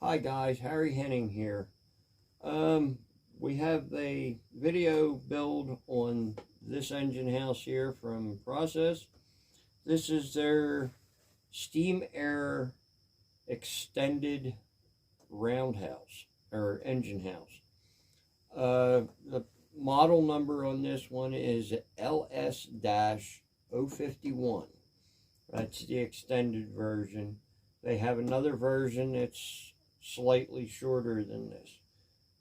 Hi guys, Harry Henning here. We have a video build on this engine house here from PROSESS. This is their steam air extended roundhouse or engine house. The model number on this one is LS-051. That's the extended version. They have another version that's slightly shorter than this.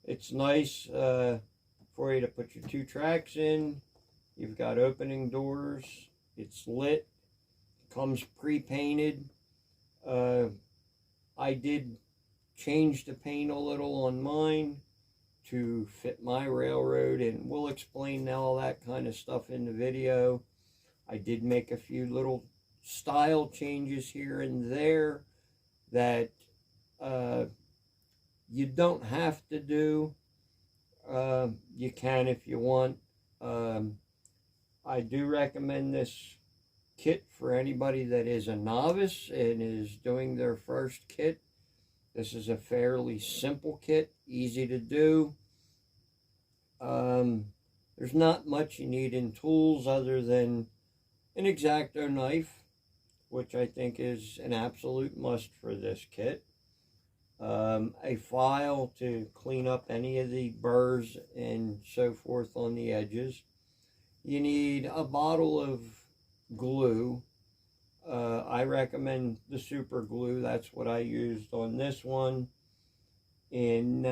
It's nice for you to put your 2 tracks in. You've got opening doors. It's lit. Comes pre-painted. I did change the paint a little on mine to fit my railroad, and we'll explain all that kind of stuff in the video. I did make a few little style changes here and there that you don't have to do. You can if you want. I do recommend this kit for anybody that is a novice and is doing their first kit. This is a fairly simple kit, easy to do. There's not much you need in tools other than an X-Acto knife, which I think is an absolute must for this kit. A file to clean up any of the burrs and so forth on the edges. You need a bottle of glue. I recommend the super glue. That's what I used on this one. And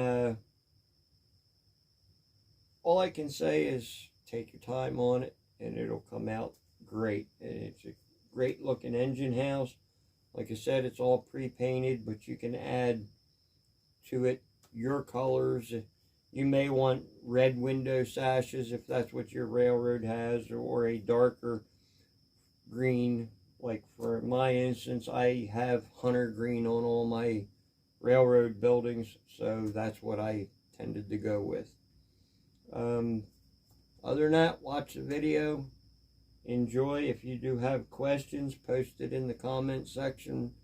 all I can say is take your time on it and it'll come out great. And it's a great looking engine house. Like I said, it's all pre-painted, but you can add to it your colors. You may want red window sashes if that's what your railroad has, or a darker green. Like for my instance, I have hunter green on all my railroad buildings, so that's what I tended to go with. Other than that, watch the video. Enjoy. If you do have questions, post it in the comment section.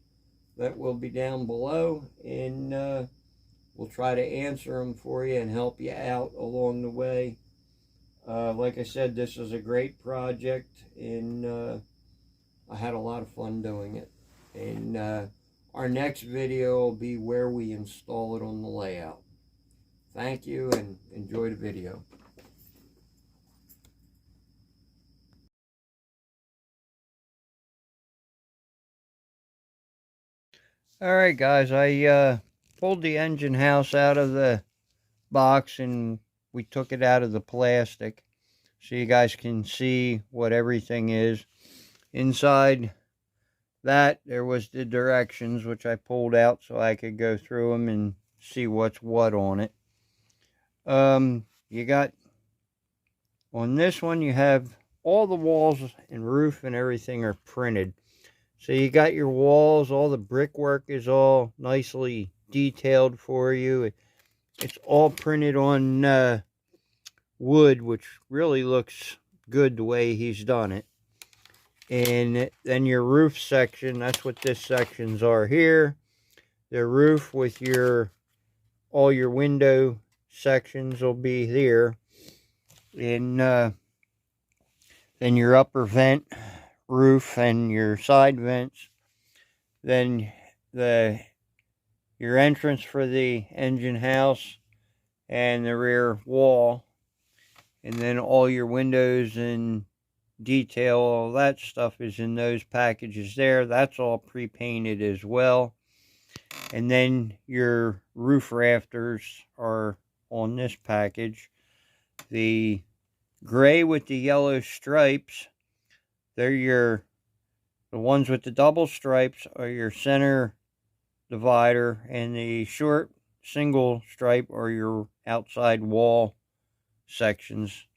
That will be down below, and we'll try to answer them for you and help you out along the way. Like I said, this is a great project, and I had a lot of fun doing it. And our next video will be where we install it on the layout. Thank you, and enjoy the video. Alright guys, I pulled the engine house out of the box and we took it out of the plastic so you guys can see what everything is. Inside that there was the directions, which I pulled out so I could go through them and see what's what on it. You got, on this one you have all the walls and roof and everything are printed. So you got your walls, all the brickwork is all nicely detailed for you. It's all printed on wood, which really looks good the way he's done it. And then your roof section, that's what this sections are here. The roof with all your window sections will be here. And then your upper vent roof and your side vents. Then your entrance for the engine house and the rear wall, and then all your windows and detail, all that stuff is in those packages there. That's all pre-painted as well. And then your roof rafters are on this package. The gray with the yellow stripes, they're the ones with the double stripes are your center divider, and the short single stripe are your outside wall sections.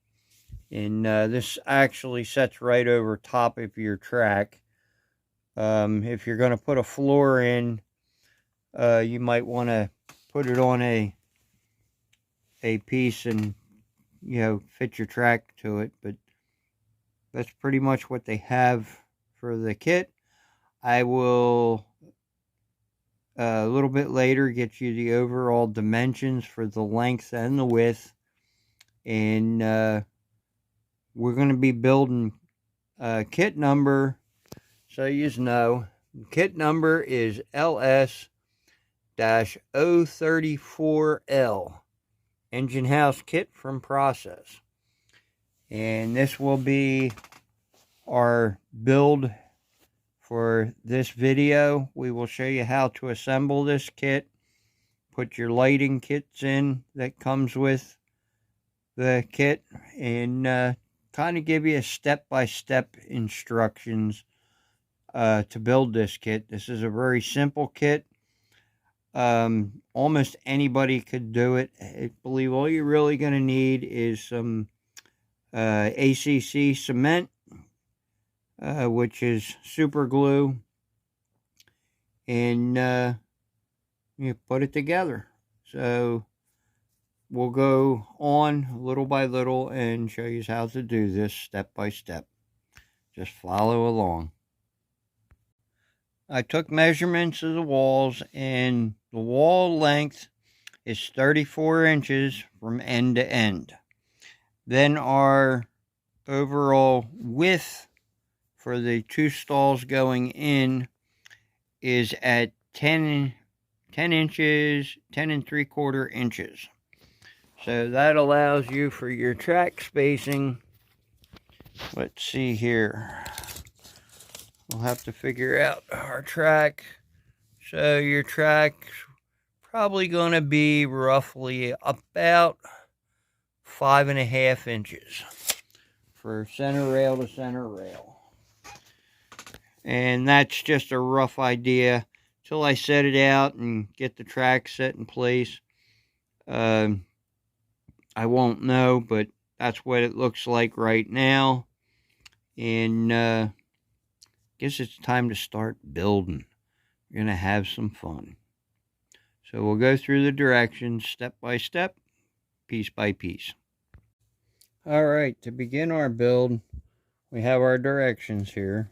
And this actually sets right over top of your track. If you're going to put a floor in, you might want to put it on a piece and, you know, fit your track to it. But that's pretty much what they have for the kit. I will A little bit later, gets you the overall dimensions for the length and the width. And we're going to be building kit number, so you know. Kit number is LS-034L. Engine house kit from PROSESS. And this will be our build for this video. We will show you how to assemble this kit, put your lighting kits in that comes with the kit, and kind of give you step-by-step instructions to build this kit. This is a very simple kit. Almost anybody could do it. I believe all you're really going to need is some ACC cement, which is super glue, and you put it together. So we'll go on little by little and show you how to do this step by step. Just follow along. I took measurements of the walls, and the wall length is 34 inches from end to end. Then our overall width for the two stalls going in is at 10 inches, 10 3/4 inches. So that allows you for your track spacing. Let's see here. We'll have to figure out our track. So your track's probably going to be roughly about 5.5 inches for center rail to center rail. And that's just a rough idea. Till I set it out and get the track set in place, I won't know, but that's what it looks like right now. And guess it's time to start building. We're going to have some fun. So we'll go through the directions step by step, piece by piece. All right, to begin our build, we have our directions here.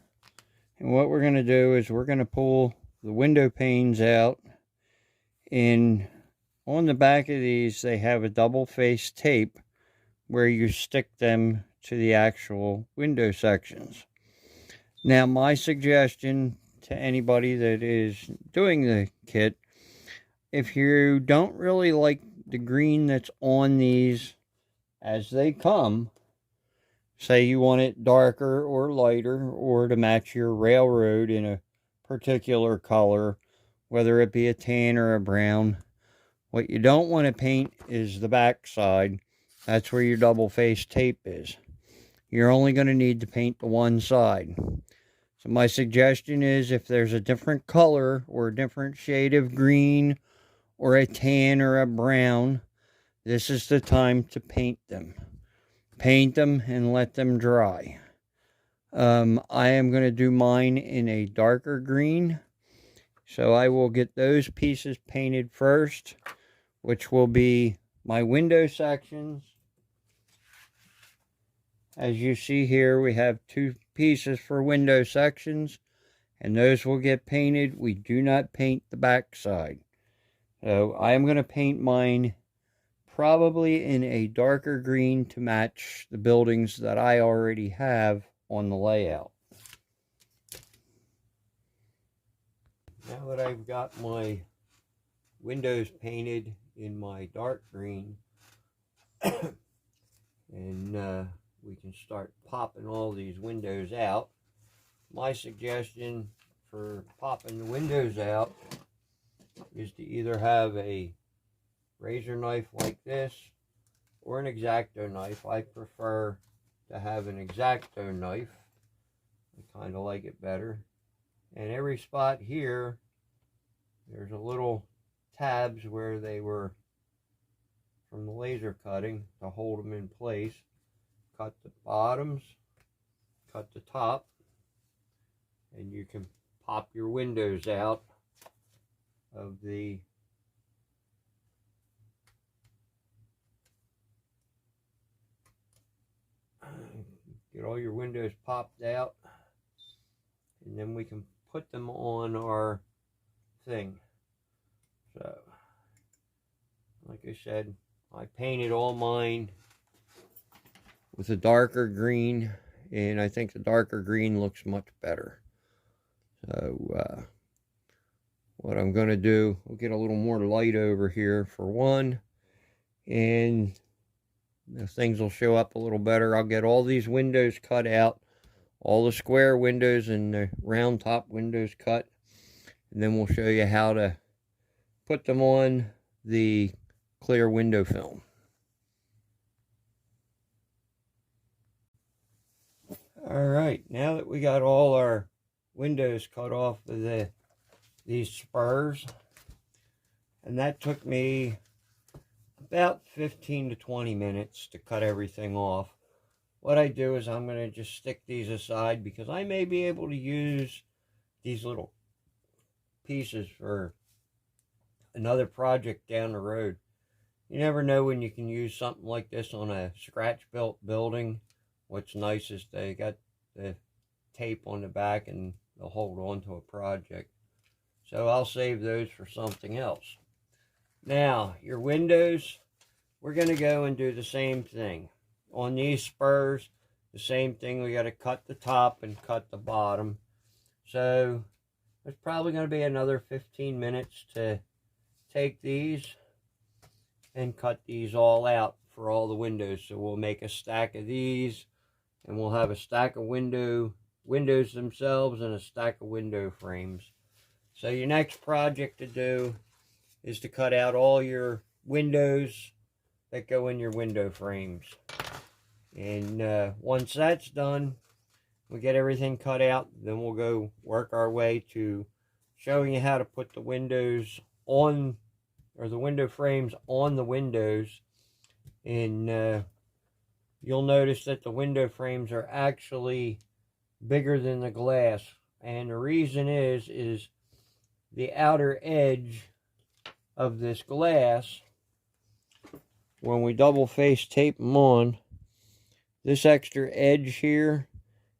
And what we're going to do is we're going to pull the window panes out. And on the back of these, they have a double-faced tape where you stick them to the actual window sections. Now, my suggestion to anybody that is doing the kit, if you don't really like the green that's on these as they come, say you want it darker or lighter, or to match your railroad in a particular color, whether it be a tan or a brown, what you don't want to paint is the back side. That's where your double-faced tape is. You're only going to need to paint the one side. So my suggestion is, if there's a different color or a different shade of green or a tan or a brown, this is the time to paint them. Paint them and let them dry. I am going to do mine in a darker green. So I will get those pieces painted first, which will be my window sections. As you see here, we have two pieces for window sections, and those will get painted. We do not paint the back side. So I am going to paint mine probably in a darker green to match the buildings that I already have on the layout. Now that I've got my windows painted in my dark green, and we can start popping all these windows out. My suggestion for popping the windows out is to either have a razor knife like this or an X-Acto knife. I prefer to have an X-Acto knife. I kind of like it better. And every spot here, there's a little tabs where they were from the laser cutting to hold them in place. Cut the bottoms, cut the top, and you can pop your windows out of the get all your windows popped out, and then we can put them on our thing. So, like I said, I painted all mine with a darker green, and I think the darker green looks much better. So, what I'm going to do, we'll get a little more light over here for one, and things will show up a little better. I'll get all these windows cut out, all the square windows and the round top windows cut, and then we'll show you how to put them on the clear window film. Alright, now that we got all our windows cut off of these spurs, and that took me about 15 to 20 minutes to cut everything off. What I do is I'm going to just stick these aside because I may be able to use these little pieces for another project down the road. You never know when you can use something like this on a scratch-built building. What's nice is they got the tape on the back and they'll hold on to a project. So I'll save those for something else. Now, your windows, we're going to go and do the same thing. On these spurs, the same thing. We got to cut the top and cut the bottom. So there's probably going to be another 15 minutes to take these and cut these all out for all the windows. So we'll make a stack of these, and we'll have a stack of windows themselves and a stack of window frames. So your next project to do is to cut out all your windows that go in your window frames. And once that's done, we get everything cut out, then we'll go work our way to showing you how to put the windows on, or the window frames on the windows. And you'll notice that the window frames are actually bigger than the glass. And the reason is the outer edge of this glass, when we double face tape them on, this extra edge here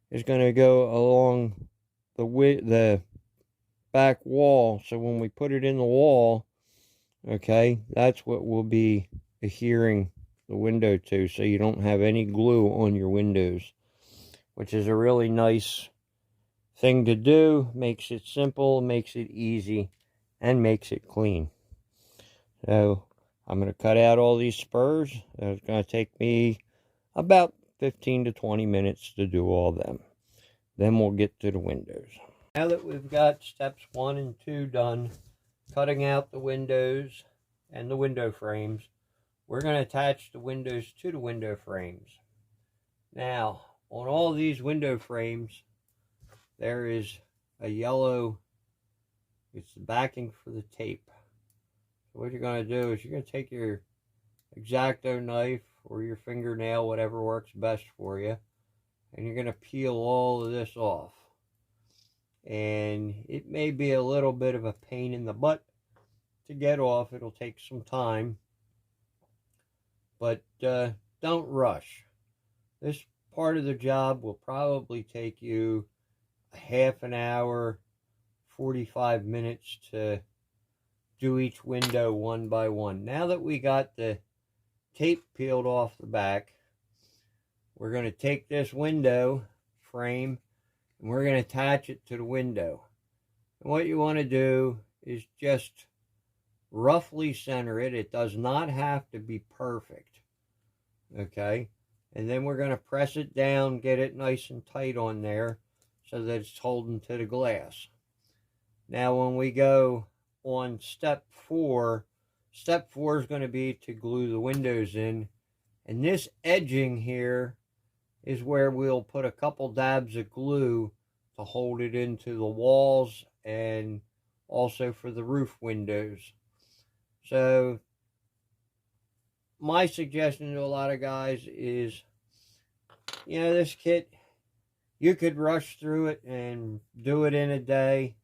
is going to go along the back wall. So when we put it in the wall, okay, that's what we'll be adhering the window to, so you don't have any glue on your windows, which is a really nice thing to do. Makes it simple, makes it easy, and makes it clean. So I'm going to cut out all these spurs. It's going to take me about 15 to 20 minutes to do all of them. Then we'll get to the windows. Now that we've got steps 1 and 2 done, cutting out the windows and the window frames, we're going to attach the windows to the window frames. Now, on all these window frames, there is a yellow, it's the backing for the tape. So what you're going to do is you're going to take your X-Acto knife or your fingernail, whatever works best for you, and you're going to peel all of this off. And it may be a little bit of a pain in the butt to get off. It'll take some time, but don't rush. This part of the job will probably take you a half an hour, 45 minutes to do each window one by one. Now that we got the tape peeled off the back, we're going to take this window frame and we're going to attach it to the window. And what you want to do is just roughly center it. It does not have to be perfect. Okay? And then we're going to press it down, get it nice and tight on there so that it's holding to the glass. Now when we go on step 4 is going to be to glue the windows in. And this edging here is where we'll put a couple dabs of glue to hold it into the walls and also for the roof windows. So my suggestion to a lot of guys is, this kit, you could rush through it and do it in a day.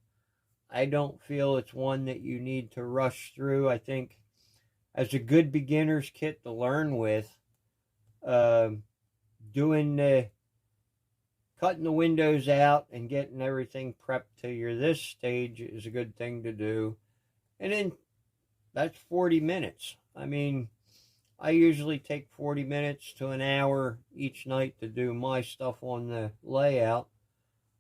I don't feel it's one that you need to rush through. I think as a good beginner's kit to learn with, cutting the windows out and getting everything prepped to this stage is a good thing to do. And then that's 40 minutes. I mean, I usually take 40 minutes to an hour each night to do my stuff on the layout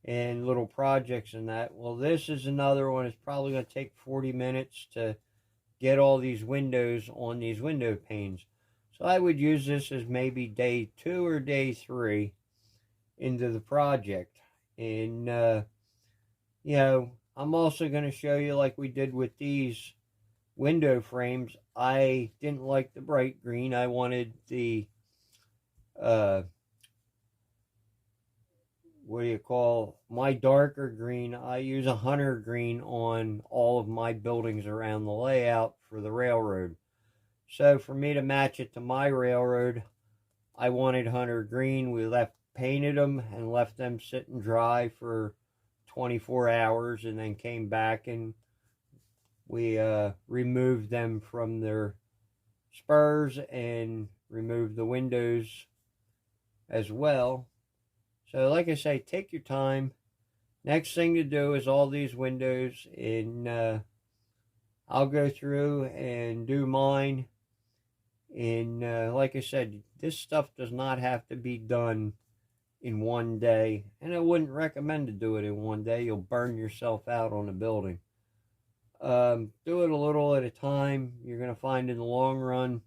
and little projects and that. Well, this is another one. It's probably going to take 40 minutes to get all these windows on these window panes. So I would use this as maybe day 2 or day 3 into the project. And, I'm also going to show you, like we did with these window frames. I didn't like the bright green. I wanted the, my darker green. I use a hunter green on all of my buildings around the layout for the railroad. So for me to match it to my railroad, I wanted hunter green. We painted them and left them sit and dry for 24 hours and then came back and we removed them from their spurs and removed the windows as well. So like I say, take your time. Next thing to do is all these windows, and I'll go through and do mine. And like I said, this stuff does not have to be done in one day, and I wouldn't recommend to do it in one day. You'll burn yourself out on the building. Do it a little at a time. You're going to find in the long run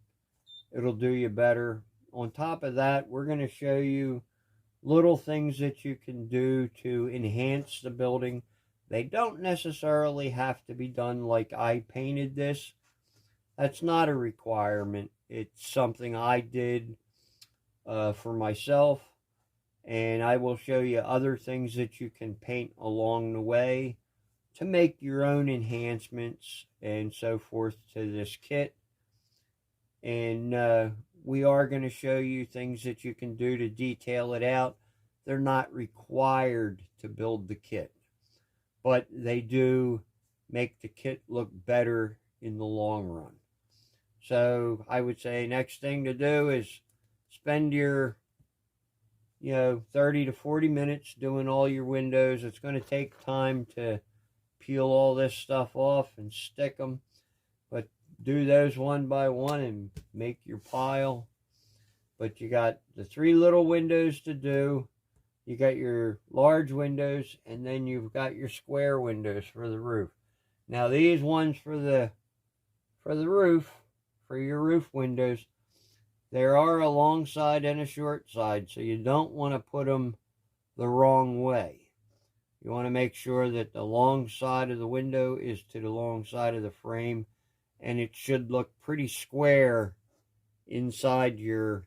it'll do you better. On top of that, we're going to show you little things that you can do to enhance the building. They don't necessarily have to be done like I painted this. That's not a requirement. It's something I did for myself, and I will show you other things that you can paint along the way to make your own enhancements and so forth to this kit. And we are going to show you things that you can do to detail it out. They're not required to build the kit, but they do make the kit look better in the long run. So I would say next thing to do is spend your 30 to 40 minutes doing all your windows. It's going to take time to peel all this stuff off and stick them, but do those one by one and make your pile. But you got the 3 little windows to do. You got your large windows, and then you've got your square windows for the roof. Now these ones for the roof, for your roof windows, there are a long side and a short side, so you don't want to put them the wrong way. You want to make sure that the long side of the window is to the long side of the frame, and it should look pretty square inside your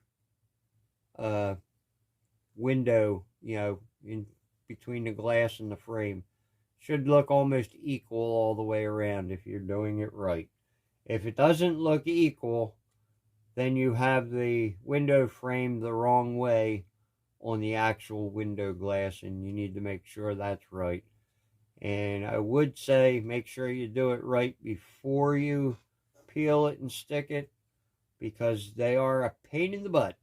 window, in between the glass and the frame. Should look almost equal all the way around if you're doing it right. If it doesn't look equal, then you have the window frame the wrong way on the actual window glass, and you need to make sure that's right. And I would say make sure you do it right before you peel it and stick it, because they are a pain in the butt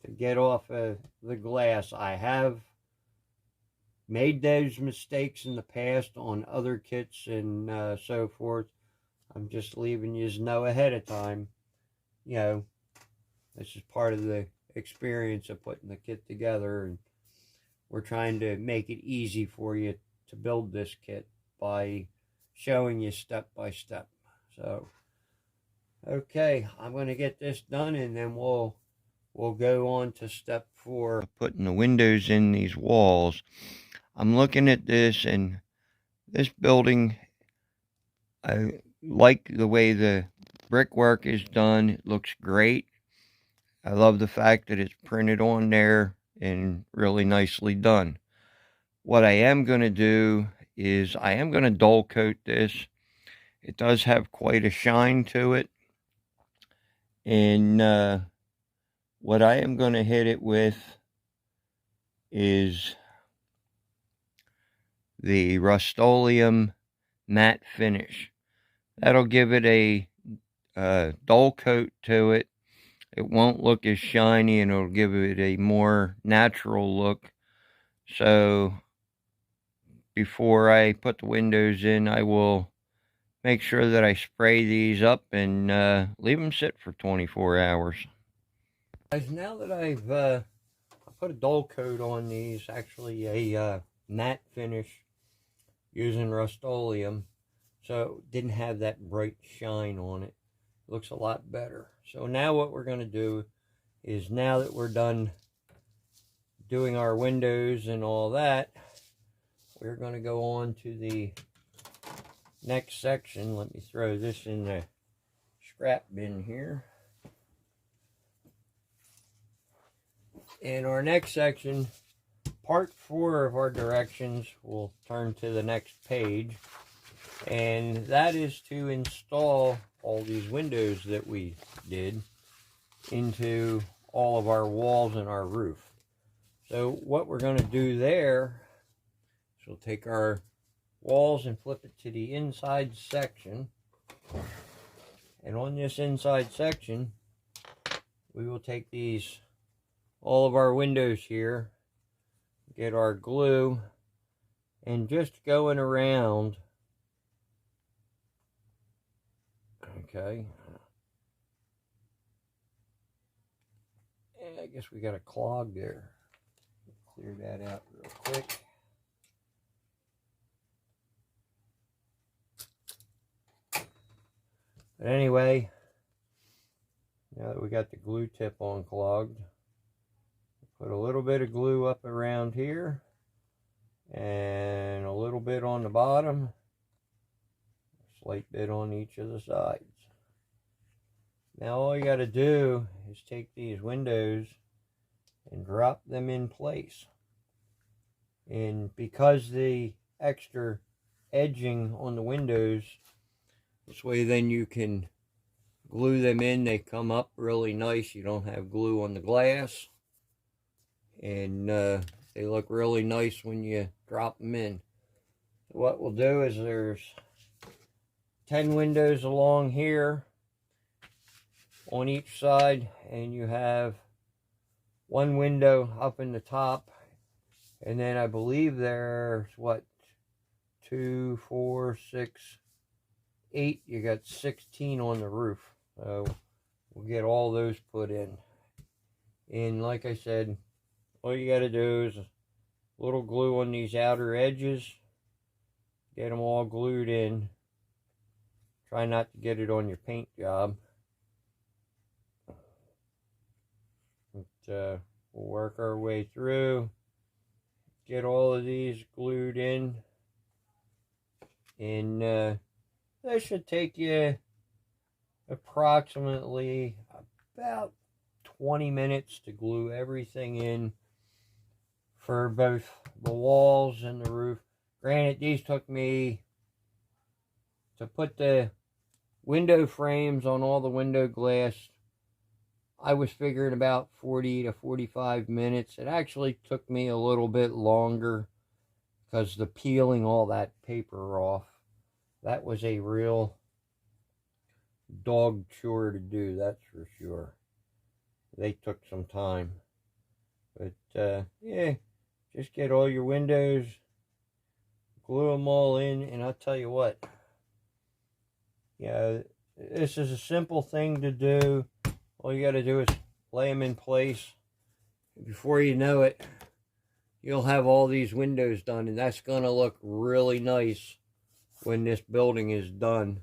to get off of the glass. I have made those mistakes in the past on other kits and so forth. I'm just leaving you know ahead of time. This is part of the experience of putting the kit together, and we're trying to make it easy for you to build this kit by showing you step by step. So okay, I'm going to get this done, and then we'll go on to step 4, putting the windows in these walls. I'm looking at this, and this building, I like the way the brickwork is done. It looks great. I love the fact that it's printed on there and really nicely done. What I am going to do is I am going to dull coat this. It does have quite a shine to it. And what I am going to hit it with is the Rust-Oleum matte finish. That'll give it a dull coat to it. It won't look as shiny, and it'll give it a more natural look. So before I put the windows in, I will make sure that I spray these up and leave them sit for 24 hours. Guys, now that I've put a dull coat on these, actually a matte finish using Rust-Oleum, so it didn't have that bright shine on it. It looks a lot better. So now what we're going to do is, now that we're done doing our windows and all that, we're going to go on to the next section. Let me throw this in the scrap bin here. In our next section, part 4 of our directions, will turn to the next page, and that is to install all these windows that we did into all of our walls and our roof. So what we're going to do there is we'll take our walls and flip it to the inside section, and on this inside section we will take these, all of our windows here, get our glue, and just going around, okay, and I guess we got a clog there. Clear that out real quick. But anyway, now that we got the glue tip unclogged, put a little bit of glue up around here and a little bit on the bottom, a slight bit on each of the sides. Now all you got to do is take these windows and drop them in place. And because the extra edging on the windows, this way then you can glue them in. They come up really nice. You don't have glue on the glass. And they look really nice when you drop them in. So what we'll do is, there's 10 windows along here on each side, and you have one window up in the top, and then I believe there's, what, 2, 4, 6, 8, you got 16 on the roof. So we'll get all those put in. And like I said, all you got to do is a little glue on these outer edges, get them all glued in. Try not to get it on your paint job. But we'll work our way through, get all of these glued in, and that should take you approximately about 20 minutes to glue everything in for both the walls and the roof. Granted, these took me, to put the window frames on all the window glass, I was figuring about 40 to 45 minutes. It actually took me a little bit longer because the peeling all that paper off, that was a real dog chore to do, that's for sure. They took some time. But yeah, just get all your windows, glue them all in, and I'll tell you what, yeah, this is a simple thing to do. All you got to do is lay them in place. Before you know it, you'll have all these windows done, and that's going to look really nice when this building is done,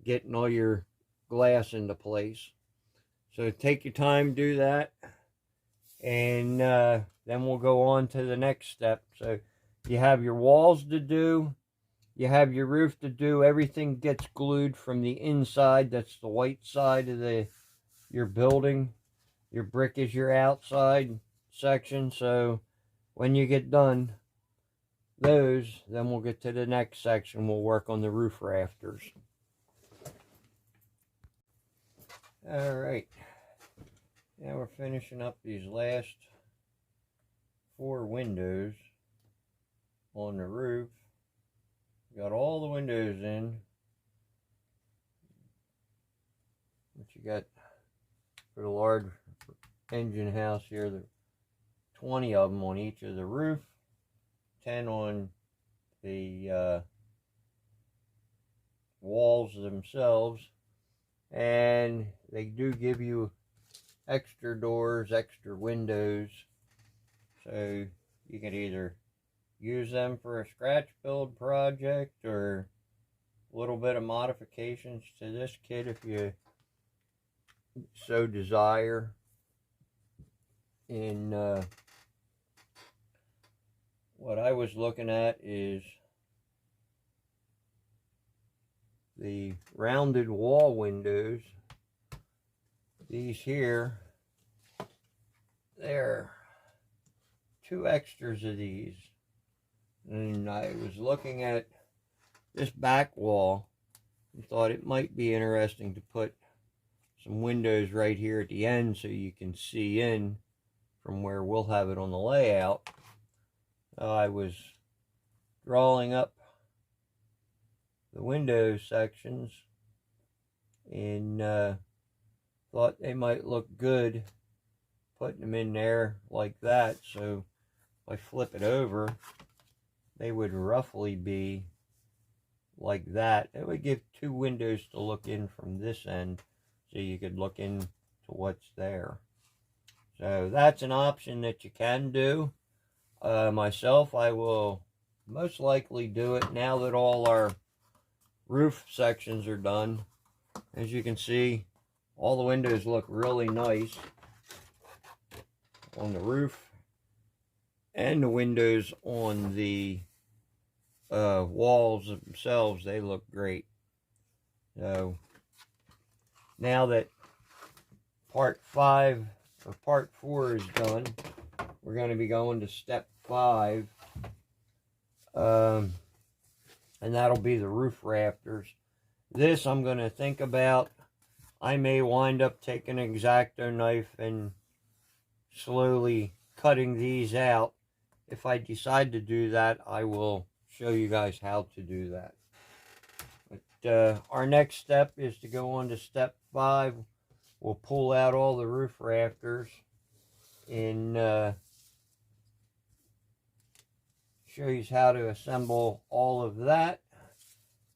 getting all your glass into place. So take your time, do that, and then we'll go on to the next step. So you have your walls to do, you have your roof to do. Everything gets glued from the inside. That's the white side of your building. Your brick is your outside section. So when you get done those, then we'll get to the next section. We'll work on the roof rafters. All right, now we're finishing up these last 4 windows on the roof. Got all the windows in. What you got for the large engine house here, the 20 of them on each of the roof, 10 on the walls themselves, and they do give you extra doors, extra windows, so you can either use them for a scratch build project or a little bit of modifications to this kit if you so desire. And what I was looking at is the rounded wall windows. These here, there are 2 extras of these. And I was looking at this back wall and thought it might be interesting to put some windows right here at the end so you can see in from where we'll have it on the layout. I was drawing up the window sections and thought they might look good putting them in there like that, so if I flip it over they would roughly be like that. It would give 2 windows to look in from this end so you could look into what's there. So that's an option that you can do. Myself, I will most likely do it now that all our roof sections are done. As you can see, all the windows look really nice on the roof, and the windows on the walls themselves, they look great. So now that part 5 or part 4 is done, we're going to be going to step 5, and that'll be the roof rafters. This I'm going to think about. I may wind up taking an X-Acto knife and slowly cutting these out. If I decide to do that, I will show you guys how to do that. But our next step is to go on to step 5. We'll pull out all the roof rafters and show you how to assemble all of that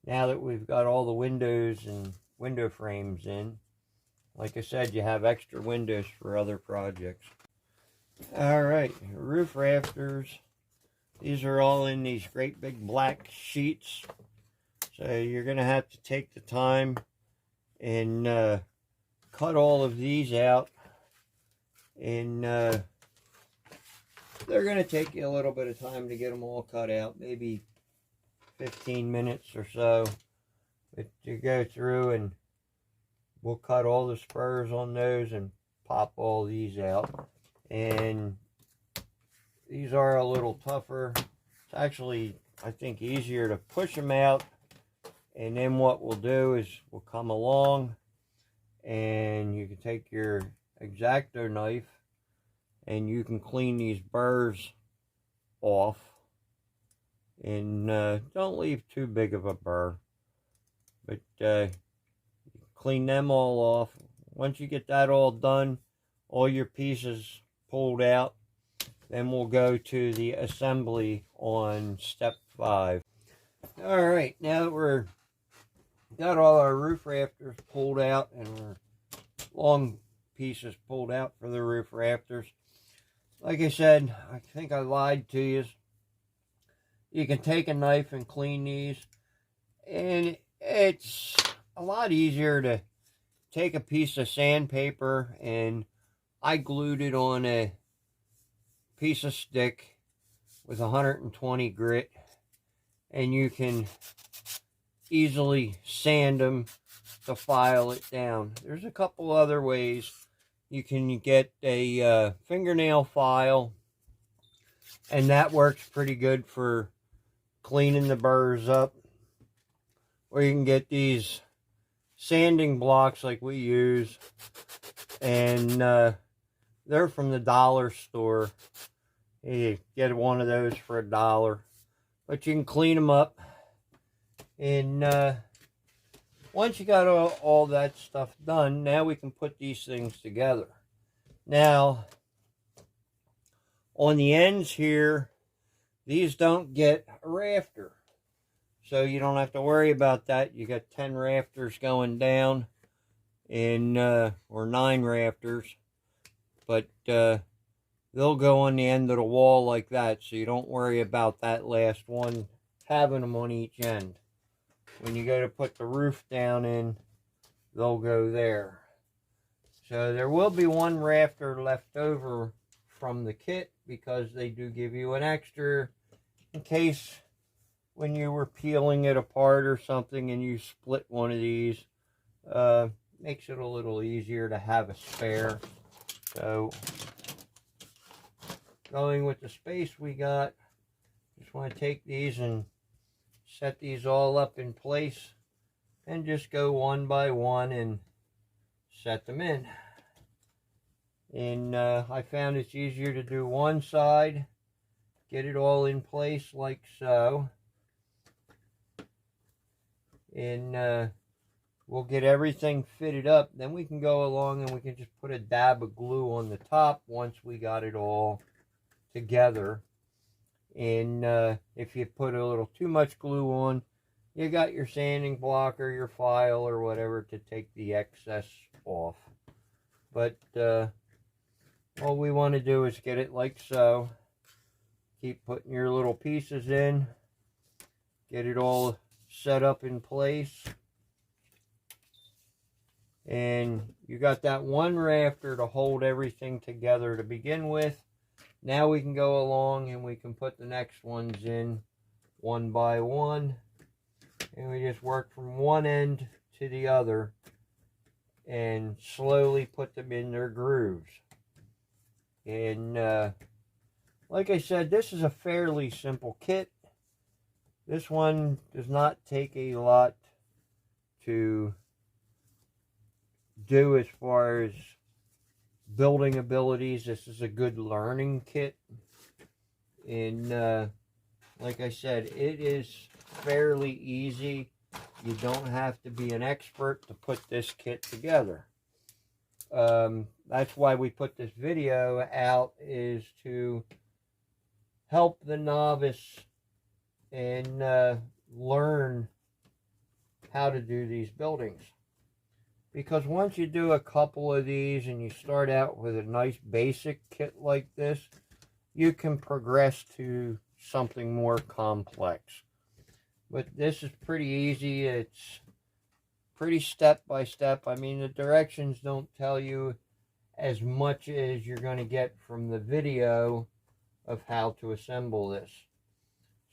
now that we've got all the windows and window frames in. Like I said, you have extra windows for other projects. Alright, roof rafters. These are all in these great big black sheets. So you're going to have to take the time and cut all of these out. And they're going to take you a little bit of time to get them all cut out. Maybe 15 minutes or so. But you go through and we'll cut all the spurs on those and pop all these out. And these are a little tougher. It's actually, I think, easier to push them out. And then what we'll do is we'll come along and you can take your X-Acto knife and you can clean these burrs off. And don't leave too big of a burr. But clean them all off. Once you get that all done, all your pieces pulled out, then we'll go to the assembly on step 5. Alright, now that we're got all our roof rafters pulled out and our long pieces pulled out for the roof rafters, like I said, I think I lied to you. You can take a knife and clean these, and it's a lot easier to take a piece of sandpaper, and I glued it on a piece of stick with 120 grit, and you can easily sand them to file it down. There's a couple other ways. You can get a fingernail file, and that works pretty good for cleaning the burrs up. Or you can get these sanding blocks like we use, and they're from the dollar store. You get one of those for $1, but you can clean them up. And once you got all that stuff done, now we can put these things together. Now, on the ends here, these don't get a rafter. So you don't have to worry about that. You got 10 rafters going down, and or 9 rafters, but they'll go on the end of the wall like that, so you don't worry about that last one having them on each end. When you go to put the roof down in, they'll go there. So there will be one rafter left over from the kit, because they do give you an extra in case when you were peeling it apart or something and you split one of these. Makes it a little easier to have a spare. So going with the space we got, just want to take these and set these all up in place and just go one by one and set them in. And I found it's easier to do one side, get it all in place like so, and we'll get everything fitted up. Then we can go along and we can just put a dab of glue on the top once we got it all together. And if you put a little too much glue on, you got your sanding block or your file or whatever to take the excess off. But all we want to do is get it like so. Keep putting your little pieces in, get it all set up in place. And you got that one rafter to hold everything together to begin with. Now we can go along and we can put the next ones in one by one. And we just work from one end to the other and slowly put them in their grooves. And like I said, this is a fairly simple kit. This one does not take a lot to do as far as building abilities. This is a good learning kit. And like I said, it is fairly easy. You don't have to be an expert to put this kit together. That's why we put this video out, is to help the novice and learn how to do these buildings. Because once you do a couple of these and you start out with a nice basic kit like this, you can progress to something more complex. But this is pretty easy. It's pretty step by step. I mean, the directions don't tell you as much as you're going to get from the video of how to assemble this.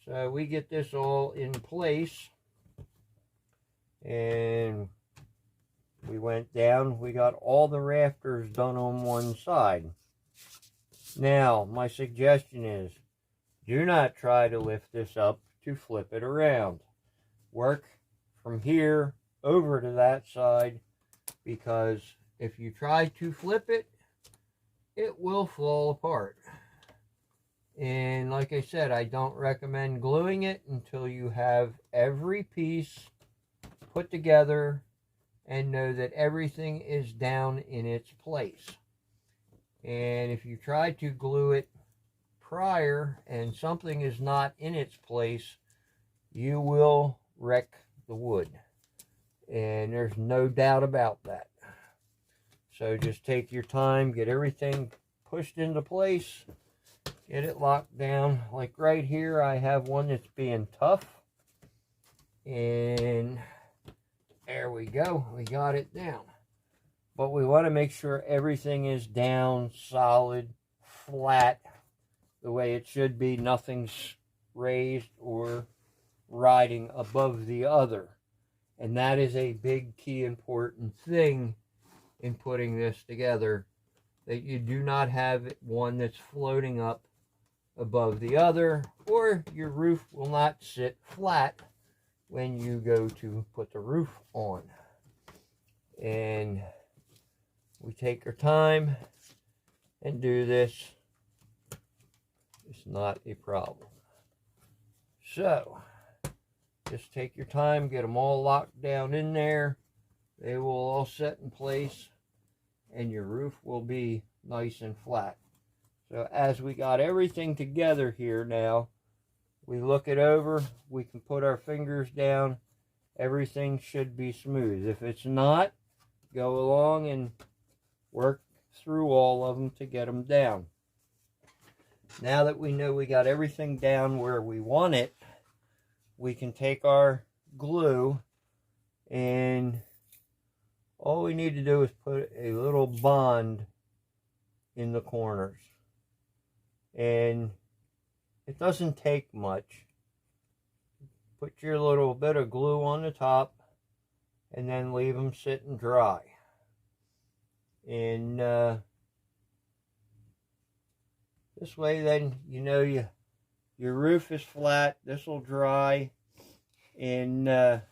So we get this all in place, and we went down. We got all the rafters done on one side. Now, my suggestion is, do not try to lift this up to flip it around. Work from here over to that side, because if you try to flip it, it will fall apart. And like I said, I don't recommend gluing it until you have every piece put together and know that everything is down in its place. And if you try to glue it prior and something is not in its place, you will wreck the wood. And there's no doubt about that. So just take your time, get everything pushed into place, get it locked down. Like right here, I have one that's being tough. And there we go, we got it down. But we want to make sure everything is down, solid, flat, the way it should be. Nothing's raised or riding above the other. And that is a big, key, important thing in putting this together, that you do not have one that's floating up above the other, or your roof will not sit flat when you go to put the roof on. And we take our time and do this. It's not a problem. So just take your time, get them all locked down in there. They will all set in place, and your roof will be nice and flat. So as we got everything together here now, We look it over, we can put our fingers down, everything should be smooth. If it's not, go along and work through all of them to get them down. Now that we know we got everything down where we want it, we can take our glue, and all we need to do is put a little bond in the corners. And it doesn't take much. Put your little bit of glue on the top and then leave them sit and dry. And this way then you know your roof is flat. This will dry. And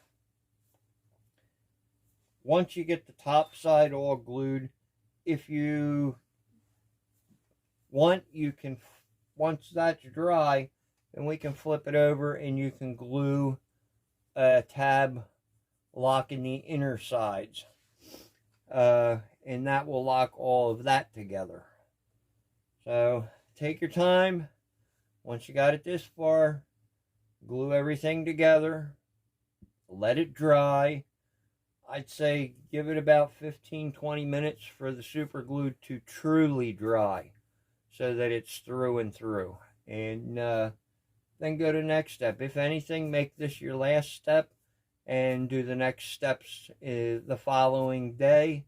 once you get the top side all glued, if you want, you can, once that's dry, then we can flip it over and you can glue a tab locking the inner sides. And that will lock all of that together. So take your time. Once you got it this far, glue everything together, let it dry. I'd say give it about 15-20 minutes for the super glue to truly dry, so that it's through and through. And then go to the next step. If anything, make this your last step and do the next steps the following day.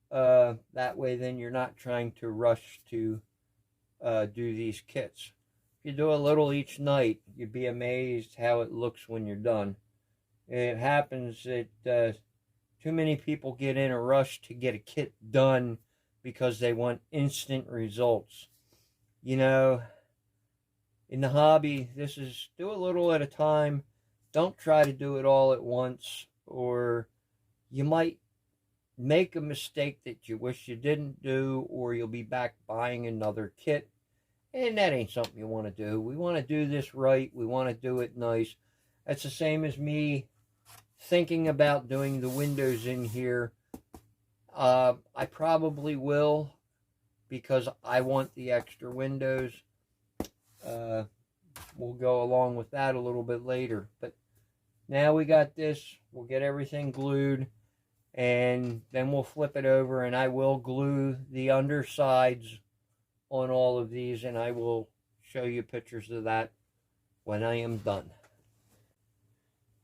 That way then you're not trying to rush to do these kits. If you do a little each night, you'd be amazed how it looks when you're done. It happens that too many people get in a rush to get a kit done because they want instant results. You know, in the hobby, this is do a little at a time. Don't try to do it all at once, or you might make a mistake that you wish you didn't do, or you'll be back buying another kit, and that ain't something you want to do. We want to do this right. We want to do it nice. That's the same as me thinking about doing the windows in here. I probably will, because I want the extra windows. We'll go along with that a little bit later. But now we got this. We'll get everything glued, and then we'll flip it over, and I will glue the undersides on all of these, and I will show you pictures of that when I am done.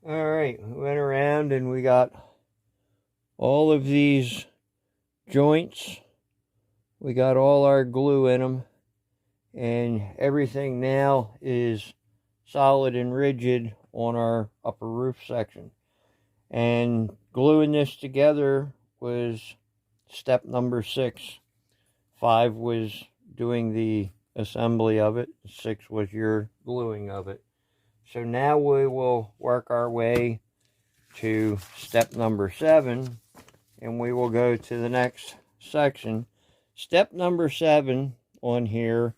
Alright, we went around and we got all of these joints. We got all our glue in them, and everything now is solid and rigid on our upper roof section. And gluing this together was step number 6. 5 was doing the assembly of it. 6 was your gluing of it. So now we will work our way to step number 7, and we will go to the next section. Step number 7 on here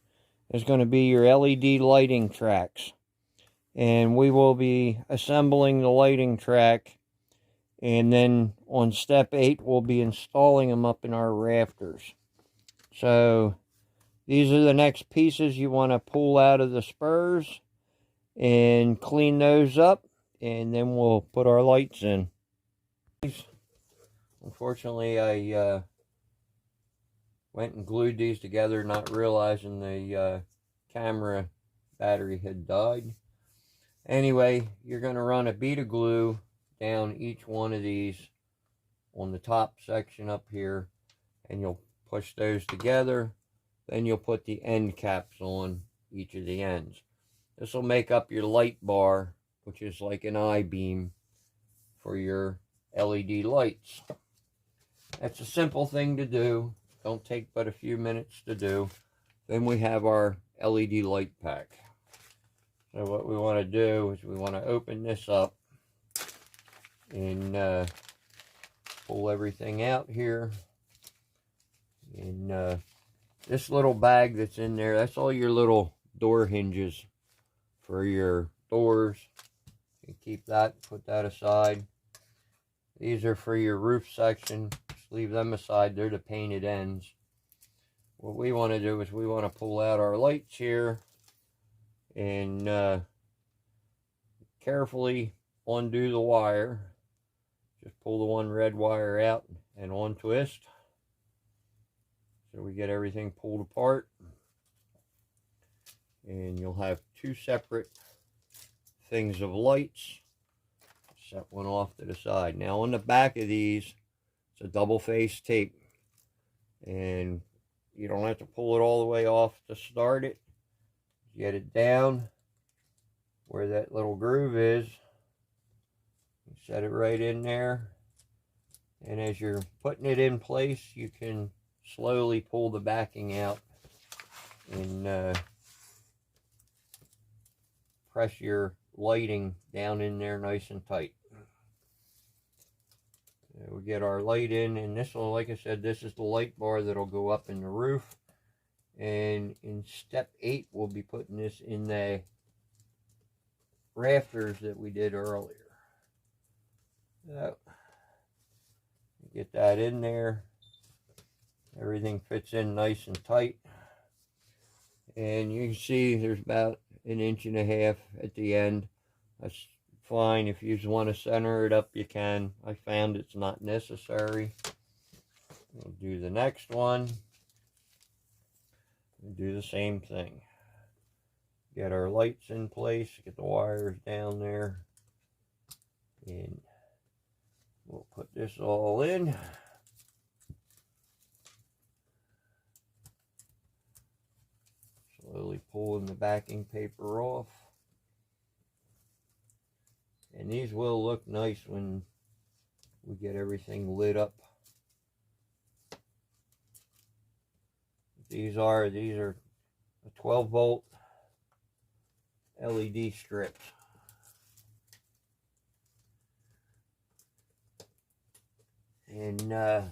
is going to be your LED lighting tracks. And we will be assembling the lighting track, and then on step 8 we'll be installing them up in our rafters. So these are the next pieces you want to pull out of the spurs and clean those up, and then we'll put our lights in. Unfortunately, I went and glued these together, not realizing the camera battery had died. Anyway, you're going to run a bead of glue down each one of these on the top section up here, and you'll push those together. Then you'll put the end caps on each of the ends. This will make up your light bar, which is like an I-beam for your LED lights. That's a simple thing to do. Don't take but a few minutes to do. Then we have our LED light pack. So what we want to do is we want to open this up and pull everything out here. And this little bag that's in there, that's all your little door hinges for your doors. You keep that, put that aside. These are for your roof section. Just leave them aside. They're the painted ends. What we want to do is we want to pull out our lights here and carefully undo the wire. Just pull the one red wire out and untwist. So we get everything pulled apart. And you'll have two separate things of lights. Set one off to the side. Now on the back of these, it's a double face tape. And you don't have to pull it all the way off to start it. Get it down where that little groove is. Set it right in there. And as you're putting it in place, you can slowly pull the backing out and press your lighting down in there nice and tight. We get our light in, and this will, like I said, this is the light bar that'll go up in the roof. And in step 8, we'll be putting this in the rafters that we did earlier. So, get that in there. Everything fits in nice and tight. And you can see there's about 1.5 inches at the end. That's fine. If you just want to center it up, you can. I found it's not necessary. We'll do the next one. We'll do the same thing. Get our lights in place, get the wires down there, and we'll put this all in. Slowly pulling the backing paper off. And these will look nice when we get everything lit up. These are a 12-volt LED strips. And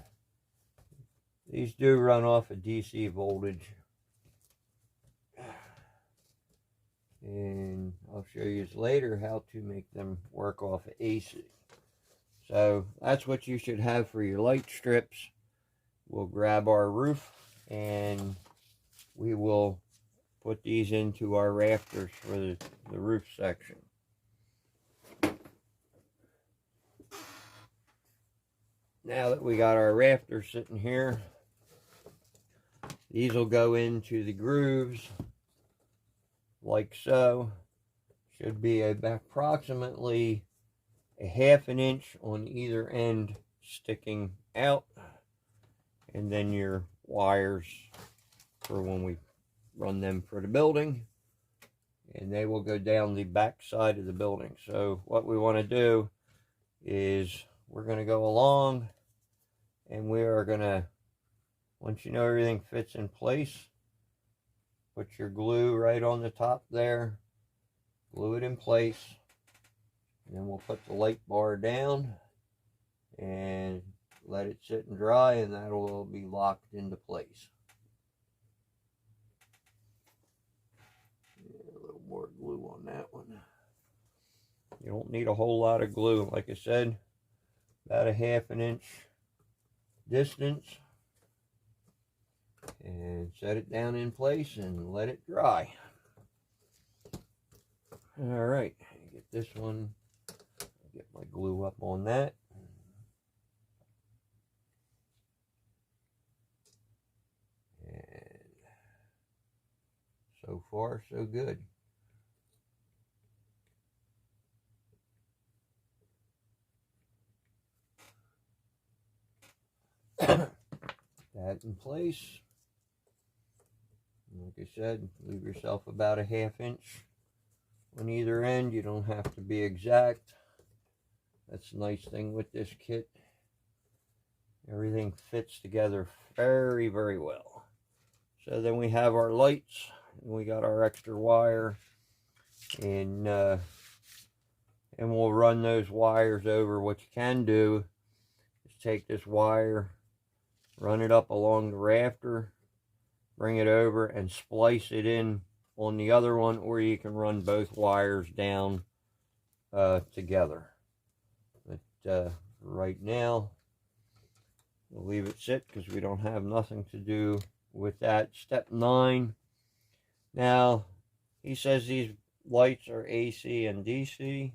these do run off a DC voltage. And I'll show you later how to make them work off of AC. So that's what you should have for your light strips. We'll grab our roof and we will put these into our rafters for the roof section. Now that we got our rafters sitting here, these will go into the grooves like so. Should be approximately a 1/2 inch on either end sticking out, and then your wires for when we run them for the building, and they will go down the back side of the building. So what we want to do is we're going to go along, and we are going to, once you know everything fits in place, put your glue right on the top there, glue it in place, and then we'll put the light bar down and let it sit and dry, and that'll be locked into place. A little more glue on that one. You don't need a whole lot of glue. Like I said, about a 1/2 inch distance. And set it down in place and let it dry. Alright, get this one, get my glue up on that. And so far, so good. That in place. Like I said, leave yourself about a 1/2 inch on either end. You don't have to be exact. That's the nice thing with this kit. Everything fits together very, very well. So then we have our lights, and we got our extra wire, and we'll run those wires over. What you can do is take this wire, run it up along the rafter, bring it over and splice it in on the other one, or you can run both wires down together. But right now, we'll leave it sit because we don't have nothing to do with that. Step 9. Now, he says these lights are AC and DC.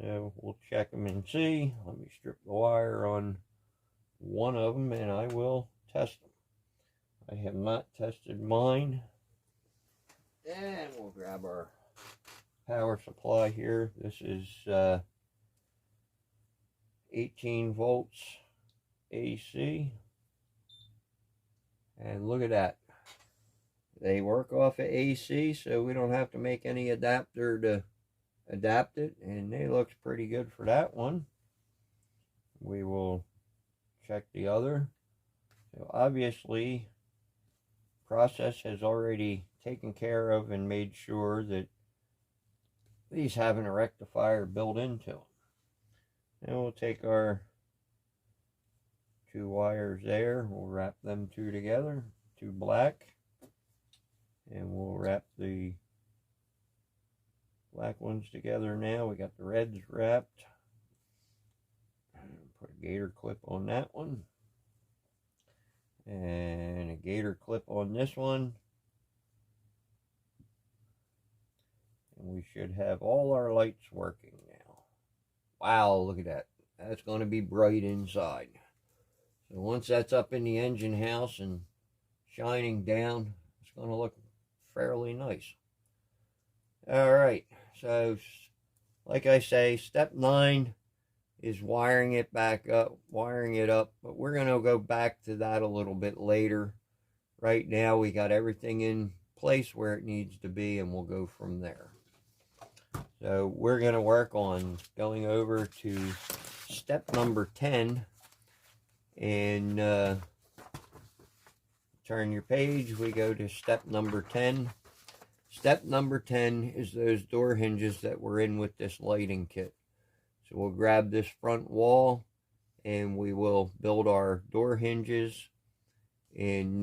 So we'll check them and see. Let me strip the wire on one of them and I will test them. I have not tested mine. And we'll grab our power supply here. This is 18 volts AC. And look at that. They work off of AC, so we don't have to make any adapter to adapt it, and they look pretty good for that one. We will check the other. So obviously PROSESS has already taken care of and made sure that these have a rectifier built into them. And we'll take our two wires there, we'll wrap them two together, two black, and we'll wrap the black ones together now. We got the reds wrapped. Put a gator clip on that one. And a gator clip on this one. And we should have all our lights working now. Wow, look at that. That's going to be bright inside. So once that's up in the engine house and shining down, it's going to look fairly nice. Alright, so like I say, step 9 is wiring it back up, wiring it up, but we're going to go back to that a little bit later. Right now we got everything in place where it needs to be, and we'll go from there. So we're going to work on going over to step number 10, and turn your page. We go to step number 10. Step number 10 is those door hinges that were in with this lighting kit. So we'll grab this front wall and we will build our door hinges and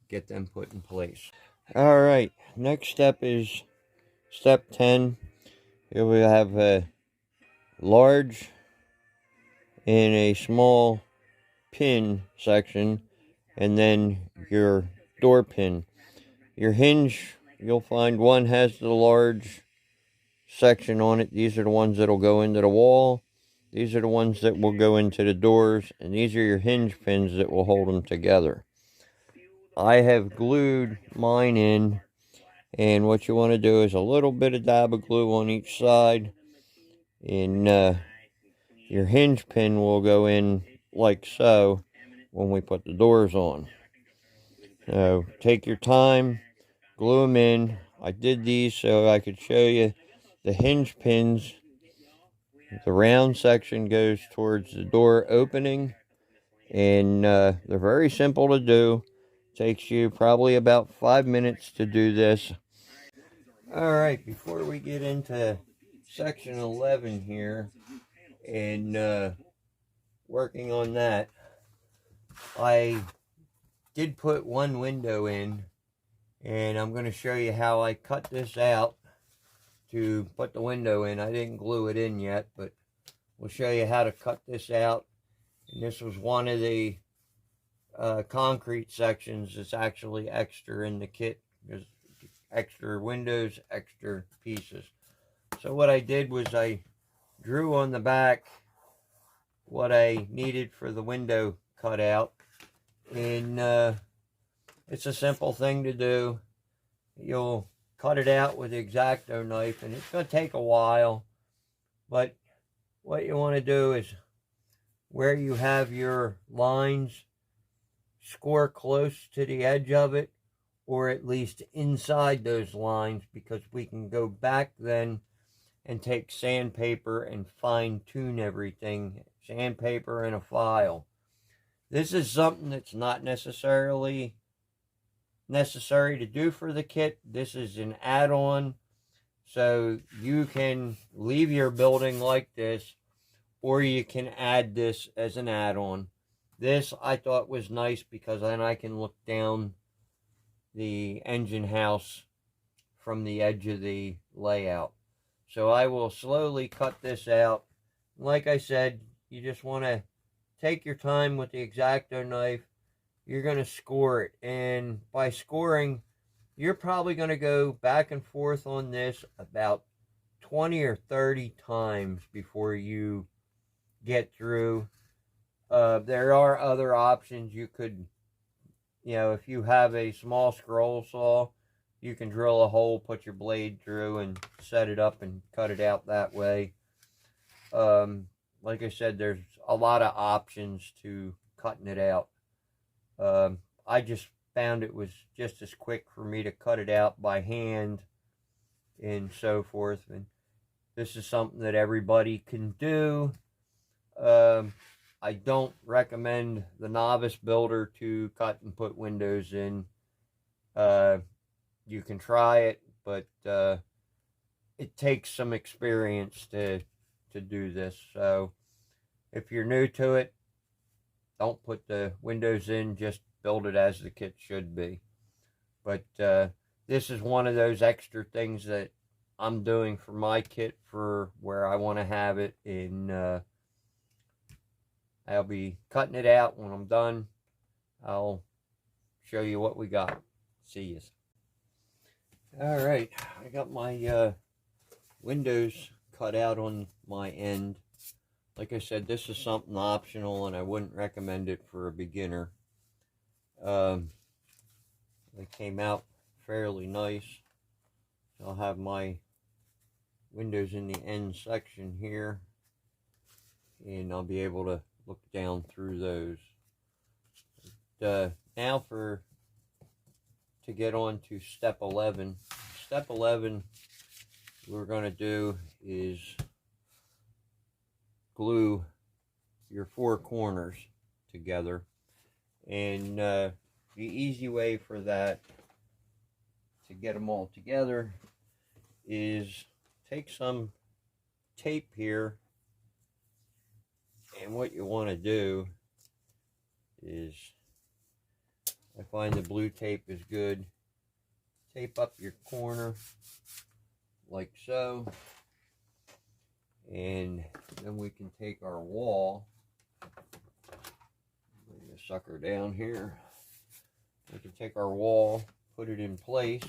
get them put in place. Alright, next step is step 10. Here we have a large and a small pin section, and then your door pin. Your hinge, you'll find one has the large section on it. These are the ones that'll go into the wall. These are the ones that will go into the doors, and these are your hinge pins that will hold them together. I have glued mine in, and what you want to do is a little bit of dab of glue on each side, and your hinge pin will go in like so when we put the doors on. So take your time, glue them in. I did these so I could show you the hinge pins. The round section goes towards the door opening, and they're very simple to do. Takes you probably about 5 minutes to do this. Alright, before we get into section 11 here and working on that, I did put one window in, and I'm going to show you how I cut this out to put the window in. I didn't glue it in yet, but we'll show you how to cut this out. And this was one of the concrete sections that's actually extra in the kit. There's extra windows, extra pieces. So what I did was I drew on the back what I needed for the window cut out. And it's a simple thing to do. You'll cut it out with the X-Acto knife, and it's going to take a while. But what you want to do is where you have your lines, score close to the edge of it, or at least inside those lines, because we can go back then and take sandpaper and fine-tune everything. Sandpaper and a file. This is something that's not necessarily necessary to do for the kit. This is an add-on, so you can leave your building like this, or you can add this as an add-on. This I thought was nice because then I can look down the engine house from the edge of the layout. So I will slowly cut this out. Like I said, you just want to take your time with the X-Acto knife. You're going to score it, and by scoring, you're probably going to go back and forth on this about 20 or 30 times before you get through. There are other options. You could, if you have a small scroll saw, you can drill a hole, put your blade through, and set it up and cut it out that way. Like I said, there's a lot of options to cutting it out. I just found it was just as quick for me to cut it out by hand and so forth. And this is something that everybody can do. I don't recommend the novice builder to cut and put windows in. You can try it, but it takes some experience to do this. So if you're new to it, don't put the windows in, just build it as the kit should be. But this is one of those extra things that I'm doing for my kit for where I want to have it. I'll be cutting it out when I'm done. I'll show you what we got. See you. All right, I got my windows cut out on my end. Like I said, this is something optional, and I wouldn't recommend it for a beginner. They came out fairly nice. I'll have my windows in the end section here, and I'll be able to look down through those. Now to get on to step 11. Step 11 we're going to do is glue your four corners together. And the easy way for that, to get them all together, is take some tape here, and what you want to do is, I find the blue tape is good. Tape up your corner like so, and then we can take our wall, bring the sucker down here, we can take our wall, put it in place,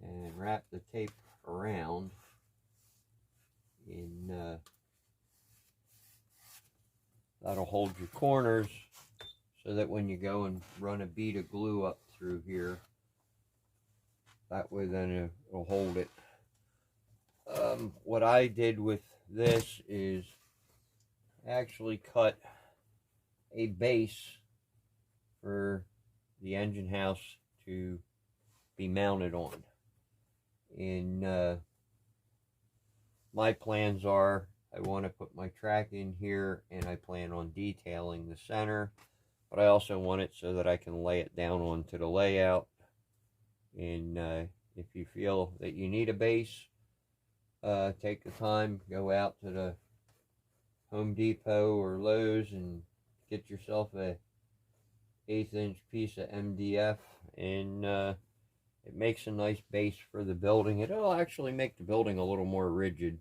and wrap the tape around, and that'll hold your corners, so that when you go and run a bead of glue up through here, that way then it'll hold it. What I did with this is actually cut a base for the engine house to be mounted on. And my plans are, I want to put my track in here, and I plan on detailing the center. But I also want it so that I can lay it down onto the layout. And if you feel that you need a base, take the time, go out to the Home Depot or Lowe's and get yourself a 1/8" piece of MDF, and it makes a nice base for the building. It'll actually make the building a little more rigid.